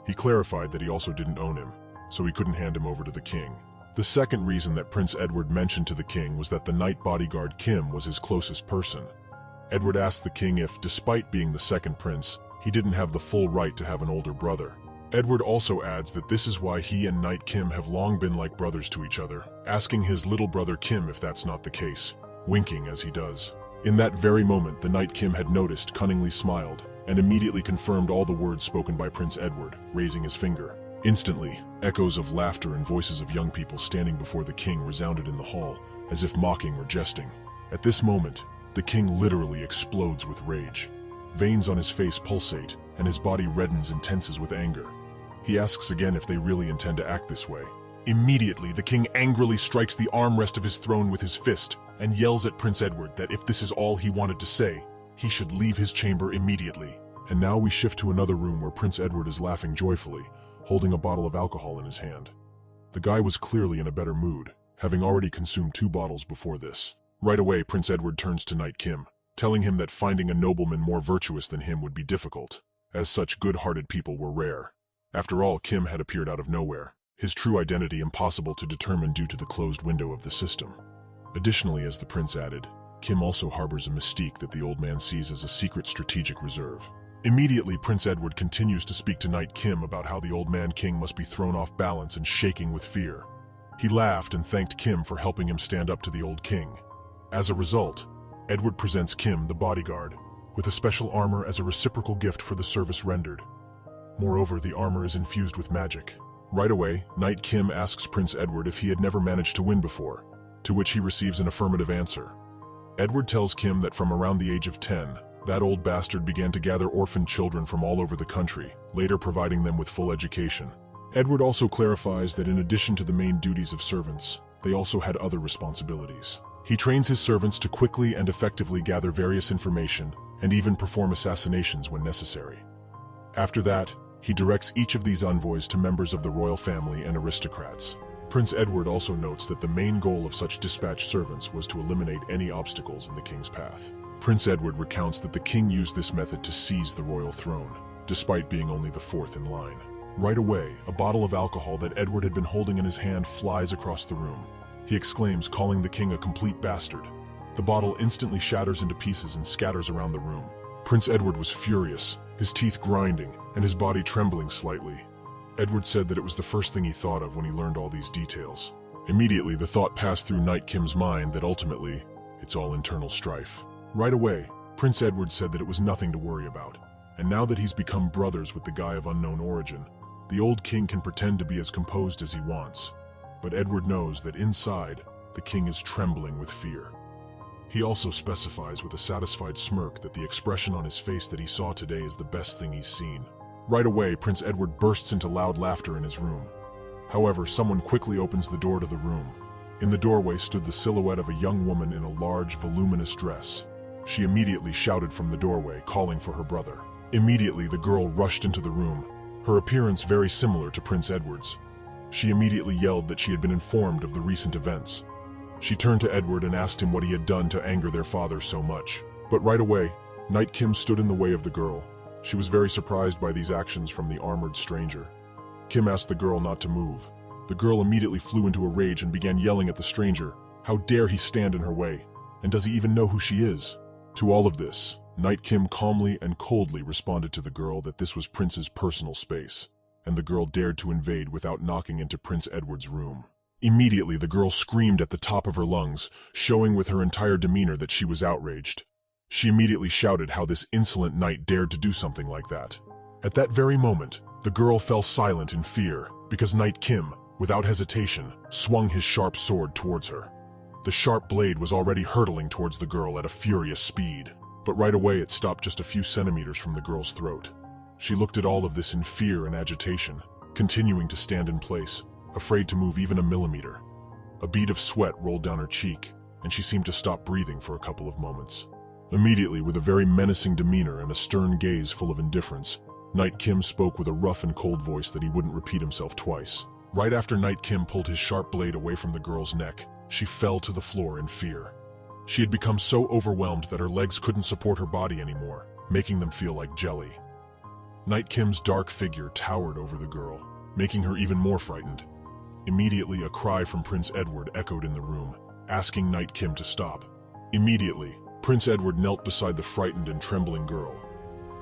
He clarified that he also didn't own him, so he couldn't hand him over to the king. The second reason that Prince Edward mentioned to the king was that the knight bodyguard Kim was his closest person. Edward asked the king if, despite being the second prince, he didn't have the full right to have an older brother. Edward also adds that this is why he and knight Kim have long been like brothers to each other, asking his little brother Kim if that's not the case, winking as he does. In that very moment, the knight Kim had noticed, cunningly smiled, and immediately confirmed all the words spoken by Prince Edward, raising his finger. Instantly, echoes of laughter and voices of young people standing before the king resounded in the hall, as if mocking or jesting. At this moment, the king literally explodes with rage. Veins on his face pulsate, and his body reddens and tenses with anger. He asks again if they really intend to act this way. Immediately, the king angrily strikes the armrest of his throne with his fist, and yells at Prince Edward that if this is all he wanted to say, he should leave his chamber immediately. And now we shift to another room where Prince Edward is laughing joyfully, holding a bottle of alcohol in his hand. The guy was clearly in a better mood, having already consumed 2 bottles before this. Right away, Prince Edward turns to knight Kim, telling him that finding a nobleman more virtuous than him would be difficult, as such good-hearted people were rare. After all, Kim had appeared out of nowhere, his true identity impossible to determine due to the closed window of the system. Additionally, as the prince added, Kim also harbors a mystique that the old man sees as a secret strategic reserve. Immediately, Prince Edward continues to speak to knight Kim about how the old man king must be thrown off balance and shaking with fear. He laughed and thanked Kim for helping him stand up to the old king. As a result, Edward presents Kim, the bodyguard, with a special armor as a reciprocal gift for the service rendered. Moreover, the armor is infused with magic. Right away, knight Kim asks Prince Edward if he had never managed to win before, to which he receives an affirmative answer. Edward tells Kim that from around the age of 10, that old bastard began to gather orphan children from all over the country, later providing them with full education. Edward also clarifies that in addition to the main duties of servants, they also had other responsibilities. He trains his servants to quickly and effectively gather various information and even perform assassinations when necessary. After that, he directs each of these envoys to members of the royal family and aristocrats. Prince Edward also notes that the main goal of such dispatched servants was to eliminate any obstacles in the king's path. Prince Edward recounts that the king used this method to seize the royal throne, despite being only the 4th in line. Right away, a bottle of alcohol that Edward had been holding in his hand flies across the room. He exclaims, calling the king a complete bastard. The bottle instantly shatters into pieces and scatters around the room. Prince Edward was furious, his teeth grinding, and his body trembling slightly. Edward said that it was the first thing he thought of when he learned all these details. Immediately, the thought passed through Knight Kim's mind that ultimately, it's all internal strife. Right away, Prince Edward said that it was nothing to worry about, and now that he's become brothers with the guy of unknown origin, the old king can pretend to be as composed as he wants. But Edward knows that inside, the king is trembling with fear. He also specifies with a satisfied smirk that the expression on his face that he saw today is the best thing he's seen. Right away, Prince Edward bursts into loud laughter in his room. However, someone quickly opens the door to the room. In the doorway stood the silhouette of a young woman in a large, voluminous dress. She immediately shouted from the doorway, calling for her brother. Immediately, the girl rushed into the room, her appearance very similar to Prince Edward's. She immediately yelled that she had been informed of the recent events. She turned to Edward and asked him what he had done to anger their father so much. But right away, Knight Kim stood in the way of the girl. She was very surprised by these actions from the armored stranger. Kim asked the girl not to move. The girl immediately flew into a rage and began yelling at the stranger. How dare he stand in her way? And does he even know who she is? To all of this, Knight Kim calmly and coldly responded to the girl that this was Prince's personal space, and the girl dared to invade without knocking into Prince Edward's room. Immediately, the girl screamed at the top of her lungs, showing with her entire demeanor that she was outraged. She immediately shouted how this insolent knight dared to do something like that. At that very moment, the girl fell silent in fear, because Knight Kim, without hesitation, swung his sharp sword towards her. The sharp blade was already hurtling towards the girl at a furious speed, but right away it stopped just a few centimeters from the girl's throat. She looked at all of this in fear and agitation, continuing to stand in place, afraid to move even a millimeter. A bead of sweat rolled down her cheek, and she seemed to stop breathing for a couple of moments. Immediately, with a very menacing demeanor and a stern gaze full of indifference, Knight Kim spoke with a rough and cold voice that he wouldn't repeat himself twice. Right after Knight Kim pulled his sharp blade away from the girl's neck, she fell to the floor in fear. She had become so overwhelmed that her legs couldn't support her body anymore, making them feel like jelly. Knight Kim's dark figure towered over the girl, making her even more frightened. Immediately, a cry from Prince Edward echoed in the room, asking Knight Kim to stop. Immediately, Prince Edward knelt beside the frightened and trembling girl.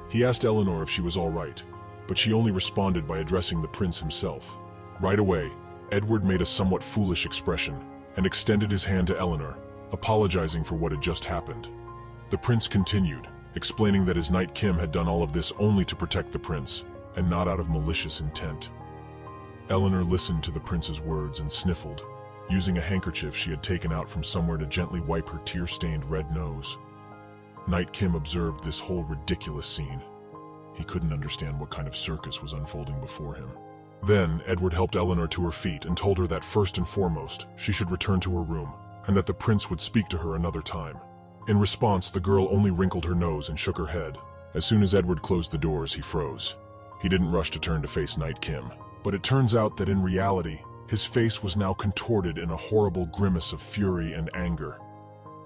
He asked Eleanor if she was all right, but she only responded by addressing the prince himself. Right away, Edward made a somewhat foolish expression and extended his hand to Eleanor, apologizing for what had just happened. The prince continued, explaining that his Knight Kim had done all of this only to protect the prince, and not out of malicious intent. Eleanor listened to the prince's words and sniffled, using a handkerchief she had taken out from somewhere to gently wipe her tear-stained red nose. Knight Kim observed this whole ridiculous scene. He couldn't understand what kind of circus was unfolding before him. Then, Edward helped Eleanor to her feet and told her that first and foremost, she should return to her room, and that the prince would speak to her another time. In response, the girl only wrinkled her nose and shook her head. As soon as Edward closed the doors, he froze. He didn't rush to turn to face Knight Kim, but it turns out that in reality, his face was now contorted in a horrible grimace of fury and anger.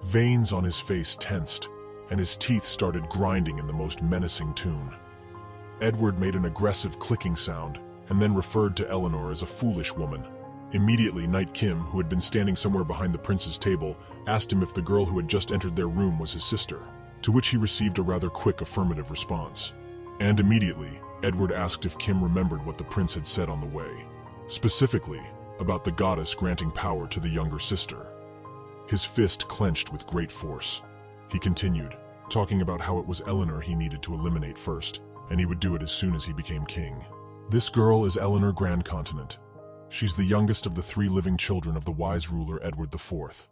Veins on his face tensed, and his teeth started grinding in the most menacing tune. Edward made an aggressive clicking sound, and then referred to Eleanor as a foolish woman. Immediately, Knight Kim, who had been standing somewhere behind the prince's table, asked him if the girl who had just entered their room was his sister, to which he received a rather quick affirmative response. And immediately, Edward asked if Kim remembered what the prince had said on the way, specifically about the goddess granting power to the younger sister. His fist clenched with great force. He continued, talking about how it was Eleanor he needed to eliminate first, and he would do it as soon as he became king. This girl is Eleanor Grandcontinent. She's the youngest of the 3 living children of the wise ruler Edward IV.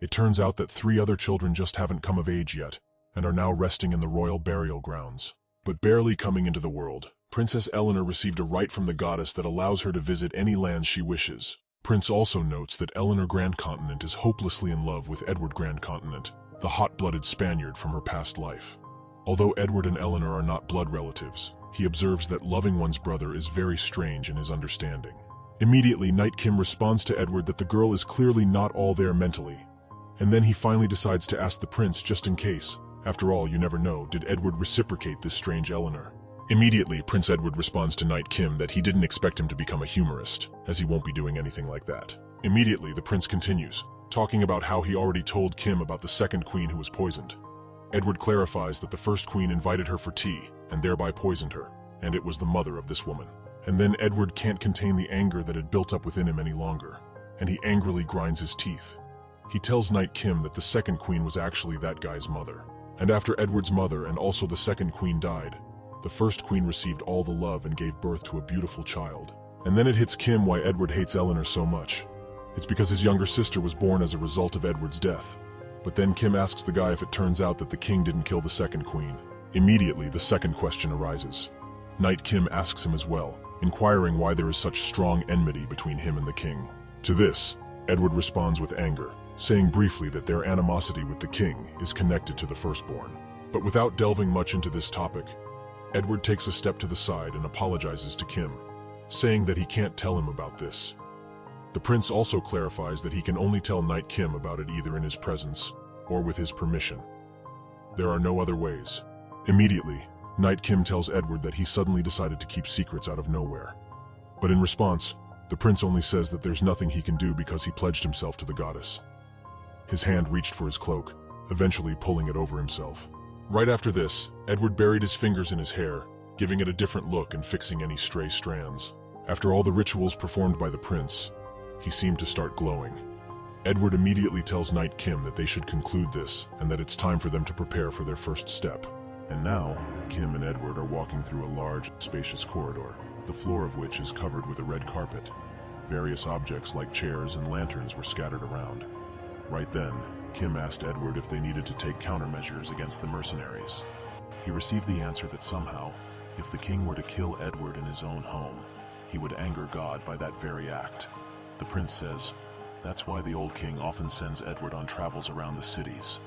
It turns out that 3 other children just haven't come of age yet, and are now resting in the royal burial grounds. But barely coming into the world, Princess Eleanor received a right from the goddess that allows her to visit any lands she wishes. Prince also notes that Eleanor Grandcontinent is hopelessly in love with Edward Grandcontinent, the hot-blooded Spaniard from her past life. Although Edward and Eleanor are not blood relatives, he observes that loving one's brother is very strange in his understanding. Immediately, Knight Kim responds to Edward that the girl is clearly not all there mentally, and then he finally decides to ask the prince just in case. After all, you never know, did Edward reciprocate this strange Eleanor? Immediately, Prince Edward responds to Knight Kim that he didn't expect him to become a humorist, as he won't be doing anything like that. Immediately, the prince continues, talking about how he already told Kim about the second queen who was poisoned. Edward clarifies that the first queen invited her for tea, and thereby poisoned her, and it was the mother of this woman. And then Edward can't contain the anger that had built up within him any longer. and he angrily grinds his teeth. He tells Knight Kim that the second queen was actually that guy's mother. And after Edward's mother and also the second queen died, the first queen received all the love and gave birth to a beautiful child. And then it hits Kim why Edward hates Eleanor so much. It's because his younger sister was born as a result of Edward's death. But then Kim asks the guy if it turns out that the king didn't kill the second queen. Immediately, the second question arises. Knight Kim asks him as well, inquiring why there is such strong enmity between him and the king. To this, Edward responds with anger, saying briefly that their animosity with the king is connected to the firstborn. But without delving much into this topic, Edward takes a step to the side and apologizes to Kim, saying that he can't tell him about this. The prince also clarifies that he can only tell Knight Kim about it either in his presence or with his permission. There are no other ways. Immediately, Knight Kim tells Edward that he suddenly decided to keep secrets out of nowhere. But in response, the prince only says that there's nothing he can do because he pledged himself to the goddess. His hand reached for his cloak, eventually pulling it over himself. Right after this, Edward buried his fingers in his hair, giving it a different look and fixing any stray strands. After all the rituals performed by the prince, he seemed to start glowing. Edward immediately tells Knight Kim that they should conclude this and that it's time for them to prepare for their first step. And now, Kim and Edward are walking through a large, spacious corridor, the floor of which is covered with a red carpet. Various objects like chairs and lanterns were scattered around. Right then, Kim asked Edward if they needed to take countermeasures against the mercenaries. He received the answer that somehow, if the king were to kill Edward in his own home, he would anger God by that very act. The prince says, that's why the old king often sends Edward on travels around the cities.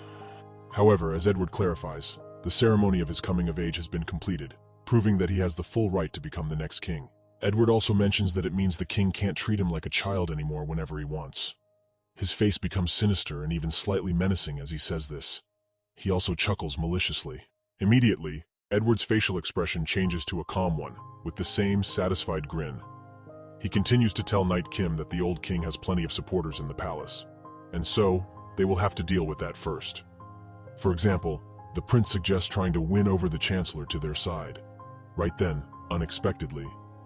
However, as Edward clarifies, the ceremony of his coming of age has been completed, proving that he has the full right to become the next king. Edward also mentions that it means the king can't treat him like a child anymore whenever he wants. His face becomes sinister and even slightly menacing as he says this. He also chuckles maliciously. Immediately, Edward's facial expression changes to a calm one, with the same satisfied grin. He continues to tell Knight Kim that the old king has plenty of supporters in the palace, and so they will have to deal with that first. For example, the prince suggests trying to win over the chancellor to their side. Right then, unexpectedly,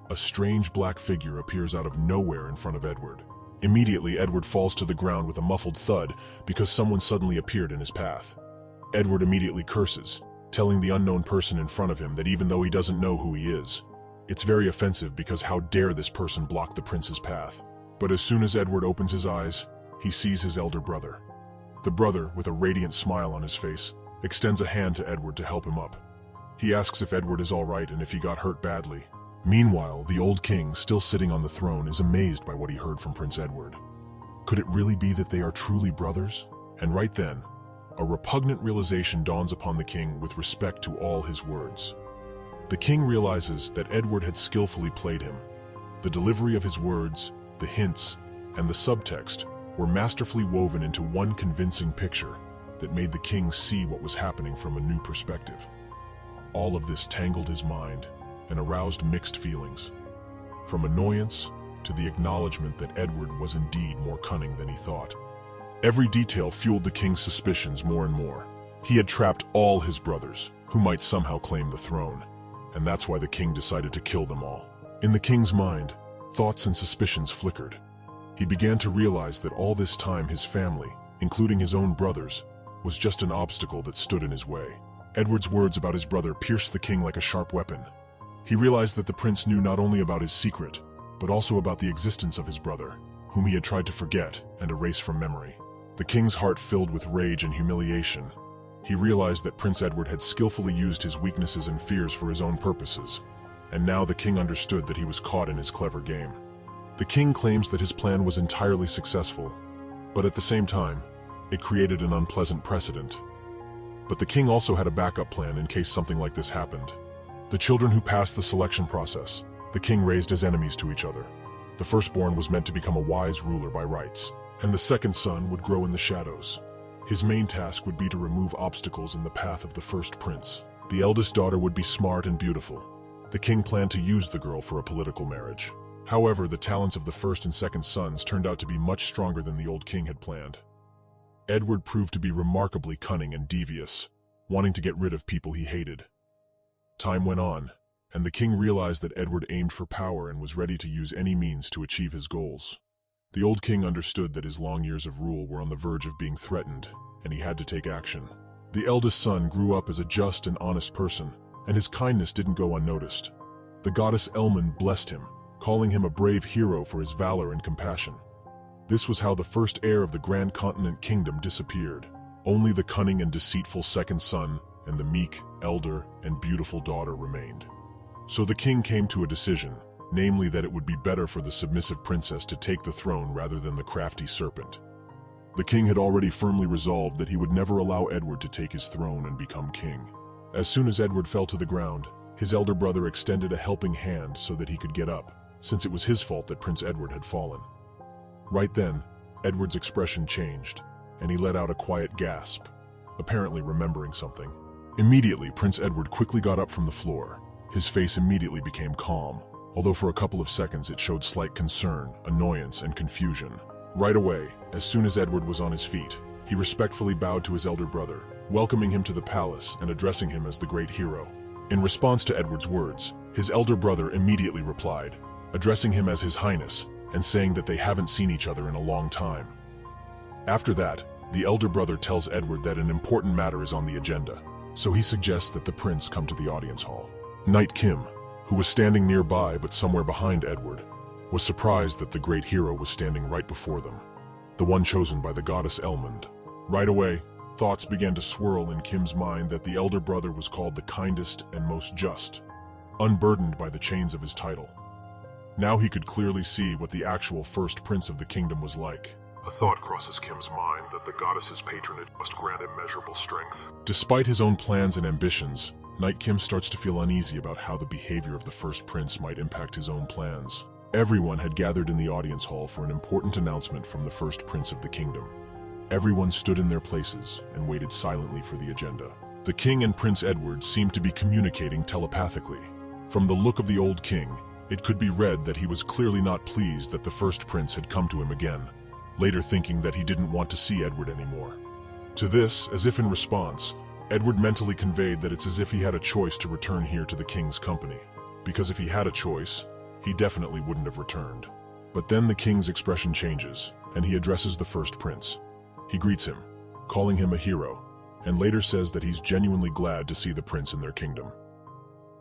a strange black figure appears out of nowhere in front of Edward. Immediately, Edward falls to the ground with a muffled thud because someone suddenly appeared in his path. Edward immediately curses, telling the unknown person in front of him that even though he doesn't know who he is, it's very offensive because how dare this person block the prince's path. But as soon as Edward opens his eyes, he sees his elder brother. The brother, with a radiant smile on his face, extends a hand to Edward to help him up. He asks if Edward is all right and if he got hurt badly. Meanwhile, the old king, still sitting on the throne, is amazed by what he heard from Prince Edward. Could it really be that they are truly brothers? And right then, a repugnant realization dawns upon the king with respect to all his words. The king realizes that Edward had skillfully played him. The delivery of his words, the hints, and the subtext were masterfully woven into one convincing picture that made the king see what was happening from a new perspective. All of this tangled his mind and aroused mixed feelings, from annoyance to the acknowledgement that Edward was indeed more cunning than he thought. Every detail fueled the king's suspicions more and more. He had trapped all his brothers, who might somehow claim the throne, and that's why the king decided to kill them all. In the king's mind, thoughts and suspicions flickered. He began to realize that all this time his family, including his own brothers, was just an obstacle that stood in his way. Edward's words about his brother pierced the king like a sharp weapon. He realized that the prince knew not only about his secret, but also about the existence of his brother, whom he had tried to forget and erase from memory. The king's heart filled with rage and humiliation. He realized that Prince Edward had skillfully used his weaknesses and fears for his own purposes, and now the king understood that he was caught in his clever game. The king claims that his plan was entirely successful, but at the same time, it created an unpleasant precedent. But the king also had a backup plan in case something like this happened. The children who passed the selection process, the king raised as enemies to each other. The firstborn was meant to become a wise ruler by rights, and the second son would grow in the shadows. His main task would be to remove obstacles in the path of the first prince. The eldest daughter would be smart and beautiful. The king planned to use the girl for a political marriage. However, the talents of the first and second sons turned out to be much stronger than the old king had planned. Edward proved to be remarkably cunning and devious, wanting to get rid of people he hated. Time went on, and the king realized that Edward aimed for power and was ready to use any means to achieve his goals. The old king understood that his long years of rule were on the verge of being threatened, and he had to take action. The eldest son grew up as a just and honest person, and his kindness didn't go unnoticed. The goddess Elmund blessed him, calling him a brave hero for his valor and compassion. This was how the first heir of the Grand Continent Kingdom disappeared. Only the cunning and deceitful second son and the meek, elder, and beautiful daughter remained. So the king came to a decision, namely that it would be better for the submissive princess to take the throne rather than the crafty serpent. The king had already firmly resolved that he would never allow Edward to take his throne and become king. As soon as Edward fell to the ground, his elder brother extended a helping hand so that he could get up, since it was his fault that Prince Edward had fallen. Right then, Edward's expression changed, and he let out a quiet gasp, apparently remembering something. Immediately, Prince Edward quickly got up from the floor. His face immediately became calm, although for a couple of seconds it showed slight concern, annoyance, and confusion. Right away, as soon as Edward was on his feet, he respectfully bowed to his elder brother, welcoming him to the palace and addressing him as the great hero. In response to Edward's words, his elder brother immediately replied, addressing him as His Highness and saying that they haven't seen each other in a long time. After that, the elder brother tells Edward that an important matter is on the agenda, so he suggests that the prince come to the audience hall. Knight Kim, who was standing nearby but somewhere behind Edward, was surprised that the great hero was standing right before them, the one chosen by the goddess Elmund. Right away, thoughts began to swirl in Kim's mind that the elder brother was called the kindest and most just, unburdened by the chains of his title. Now he could clearly see what the actual first prince of the kingdom was like. A thought crosses Kim's mind that the goddess's patronage must grant immeasurable strength. Despite his own plans and ambitions, Knight Kim starts to feel uneasy about how the behavior of the first prince might impact his own plans. Everyone had gathered in the audience hall for an important announcement from the first prince of the kingdom. Everyone stood in their places and waited silently for the agenda. The king and Prince Edward seemed to be communicating telepathically. From the look of the old king, it could be read that he was clearly not pleased that the first prince had come to him again, later thinking that he didn't want to see Edward anymore. To this, as if in response, Edward mentally conveyed that it's as if he had a choice to return here to the king's company, because if he had a choice, he definitely wouldn't have returned. But then the king's expression changes, and he addresses the first prince. He greets him, calling him a hero, and later says that he's genuinely glad to see the prince in their kingdom.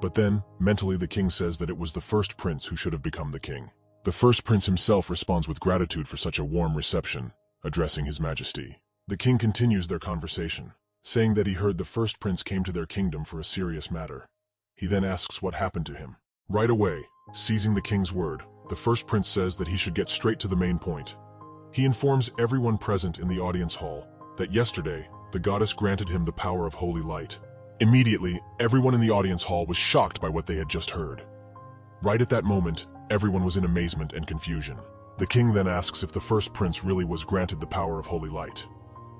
But then, mentally, the king says that it was the first prince who should have become the king. The first prince himself responds with gratitude for such a warm reception, addressing his majesty. The king continues their conversation, saying that he heard the first prince came to their kingdom for a serious matter. He then asks what happened to him. Right away, seizing the king's word, the first prince says that he should get straight to the main point. He informs everyone present in the audience hall that yesterday, the goddess granted him the power of holy light. Immediately, everyone in the audience hall was shocked by what they had just heard. Right at that moment, everyone was in amazement and confusion. The king then asks if the first prince really was granted the power of holy light.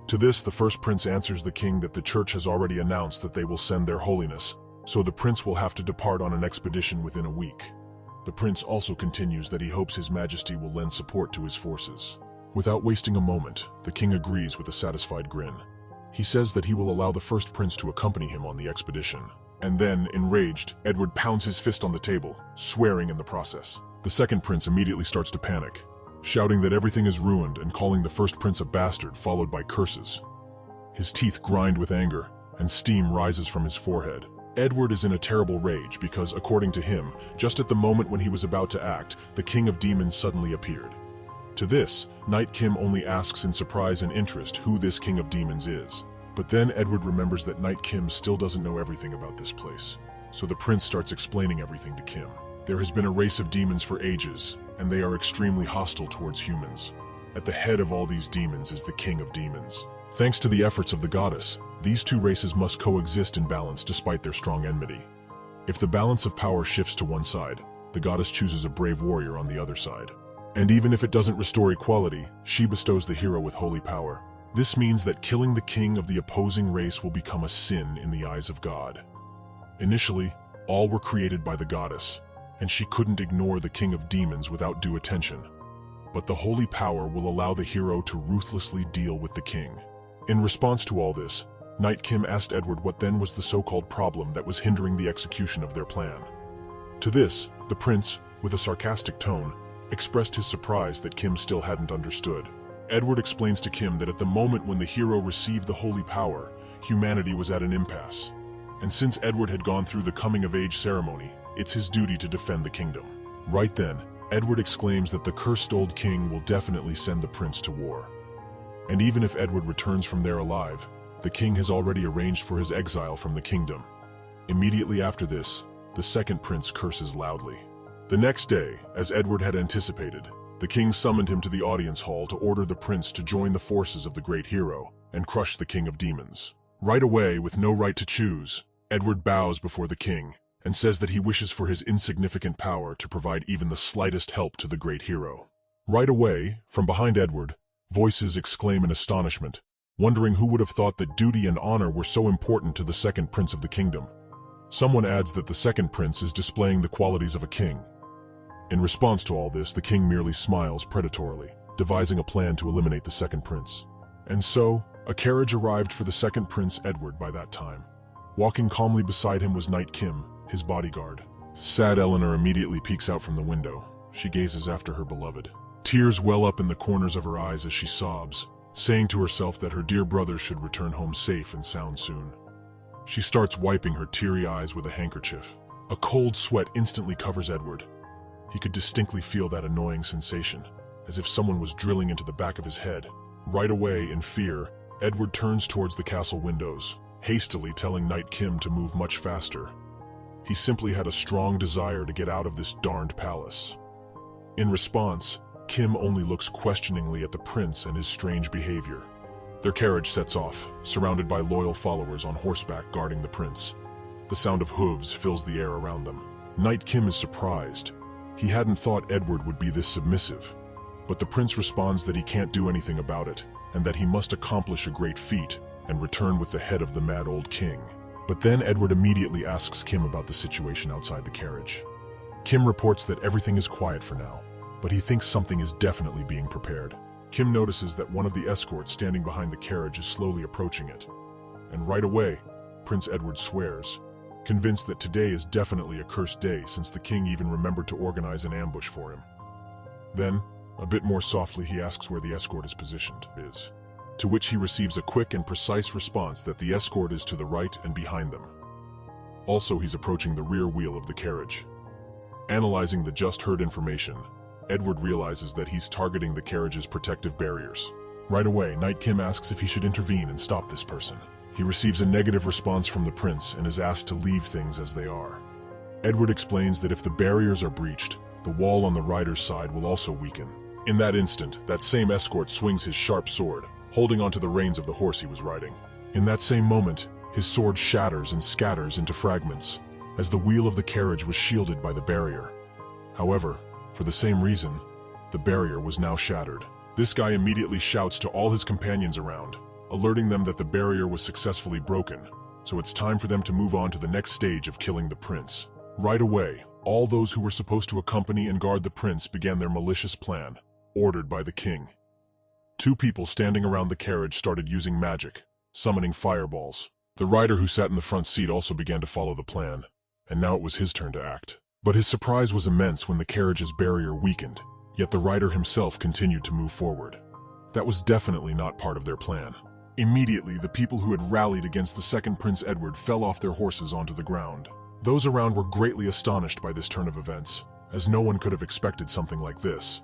To this, the first prince answers the king that the church has already announced that they will send their holiness, so the prince will have to depart on an expedition within a week. The prince also continues that he hopes His Majesty will lend support to his forces. Without wasting a moment, the king agrees with a satisfied grin. He says that he will allow the first prince to accompany him on the expedition. And then, enraged, Edward pounds his fist on the table, swearing in the process. The second prince immediately starts to panic, shouting that everything is ruined and calling the first prince a bastard, followed by curses. His teeth grind with anger, and steam rises from his forehead. Edward is in a terrible rage because, according to him, just at the moment when he was about to act, the king of demons suddenly appeared. To this, Knight Kim only asks in surprise and interest who this king of demons is. But then Edward remembers that Knight Kim still doesn't know everything about this place. So the prince starts explaining everything to Kim. There has been a race of demons for ages, and they are extremely hostile towards humans. At the head of all these demons is the king of demons. Thanks to the efforts of the goddess, these two races must coexist in balance despite their strong enmity. If the balance of power shifts to one side, the goddess chooses a brave warrior on the other side. And even if it doesn't restore equality, she bestows the hero with holy power. This means that killing the king of the opposing race will become a sin in the eyes of God. Initially, all were created by the goddess, and she couldn't ignore the king of demons without due attention. But the holy power will allow the hero to ruthlessly deal with the king. In response to all this, Knight Kim asked Edward what then was the so-called problem that was hindering the execution of their plan. To this, the prince, with a sarcastic tone, expressed his surprise that Kim still hadn't understood. Edward explains to Kim that at the moment when the hero received the holy power, humanity was at an impasse. And since Edward had gone through the coming-of-age ceremony, it's his duty to defend the kingdom. Right then, Edward exclaims that the cursed old king will definitely send the prince to war. And even if Edward returns from there alive, the king has already arranged for his exile from the kingdom. Immediately after this, the second prince curses loudly. The next day, as Edward had anticipated, the king summoned him to the audience hall to order the prince to join the forces of the great hero and crush the king of demons. Right away, with no right to choose, Edward bows before the king and says that he wishes for his insignificant power to provide even the slightest help to the great hero. Right away, from behind Edward, voices exclaim in astonishment, wondering who would have thought that duty and honor were so important to the second prince of the kingdom. Someone adds that the second prince is displaying the qualities of a king. In response to all this, the king merely smiles predatorily, devising a plan to eliminate the second prince. And so, a carriage arrived for the second prince Edward by that time. Walking calmly beside him was Knight Kim, his bodyguard. Sad Eleanor immediately peeks out from the window. She gazes after her beloved. Tears well up in the corners of her eyes as she sobs, saying to herself that her dear brother should return home safe and sound soon. She starts wiping her teary eyes with a handkerchief. A cold sweat instantly covers Edward. He could distinctly feel that annoying sensation, as if someone was drilling into the back of his head. Right away, in fear, Edward turns towards the castle windows, hastily telling Knight Kim to move much faster. He simply had a strong desire to get out of this darned palace. In response, Kim only looks questioningly at the prince and his strange behavior. Their carriage sets off, surrounded by loyal followers on horseback guarding the prince. The sound of hooves fills the air around them. Knight Kim is surprised. He hadn't thought Edward would be this submissive. But the prince responds that he can't do anything about it, and that he must accomplish a great feat and return with the head of the mad old king. But then Edward immediately asks Kim about the situation outside the carriage. Kim reports that everything is quiet for now, but he thinks something is definitely being prepared. Kim notices that one of the escorts standing behind the carriage is slowly approaching it. And right away, Prince Edward swears, convinced that today is definitely a cursed day since the king even remembered to organize an ambush for him. Then, a bit more softly, he asks where the escort is positioned, to which he receives a quick and precise response that the escort is to the right and behind them. Also, he's approaching the rear wheel of the carriage. Analyzing the just heard information, Edward realizes that he's targeting the carriage's protective barriers. Right away, Knight Kim asks if he should intervene and stop this person. He receives a negative response from the prince and is asked to leave things as they are. Edward explains that if the barriers are breached, the wall on the rider's side will also weaken. In that instant, that same escort swings his sharp sword, holding onto the reins of the horse he was riding. In that same moment, his sword shatters and scatters into fragments, as the wheel of the carriage was shielded by the barrier. However, for the same reason, the barrier was now shattered. This guy immediately shouts to all his companions around, alerting them that the barrier was successfully broken, so it's time for them to move on to the next stage of killing the prince. Right away, all those who were supposed to accompany and guard the prince began their malicious plan, ordered by the king. Two people standing around the carriage started using magic, summoning fireballs. The rider who sat in the front seat also began to follow the plan, and now it was his turn to act. But his surprise was immense when the carriage's barrier weakened, yet the rider himself continued to move forward. That was definitely not part of their plan. Immediately, the people who had rallied against the second Prince Edward fell off their horses onto the ground. Those around were greatly astonished by this turn of events, as no one could have expected something like this.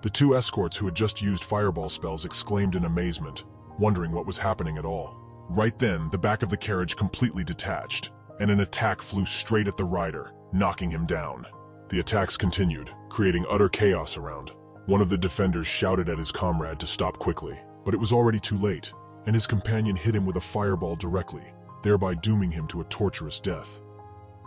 The two escorts who had just used fireball spells exclaimed in amazement, wondering what was happening at all. Right then, the back of the carriage completely detached, and an attack flew straight at the rider, knocking him down. The attacks continued, creating utter chaos around. One of the defenders shouted at his comrade to stop quickly, but it was already too late, and his companion hit him with a fireball directly, thereby dooming him to a torturous death.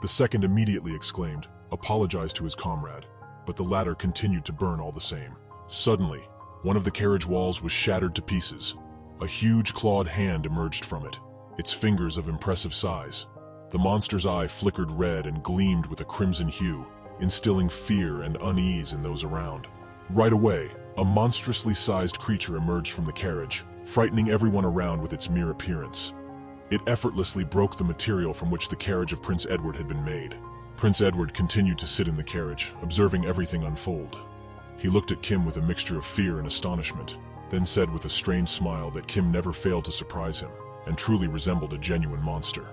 The second immediately exclaimed, apologized to his comrade, but the latter continued to burn all the same. Suddenly, one of the carriage walls was shattered to pieces. A huge clawed hand emerged from it, its fingers of impressive size. The monster's eye flickered red and gleamed with a crimson hue, instilling fear and unease in those around. Right away, a monstrously sized creature emerged from the carriage, frightening everyone around with its mere appearance. It effortlessly broke the material from which the carriage of Prince Edward had been made. Prince Edward continued to sit in the carriage, observing everything unfold. He looked at Kim with a mixture of fear and astonishment, then said with a strange smile that Kim never failed to surprise him and truly resembled a genuine monster.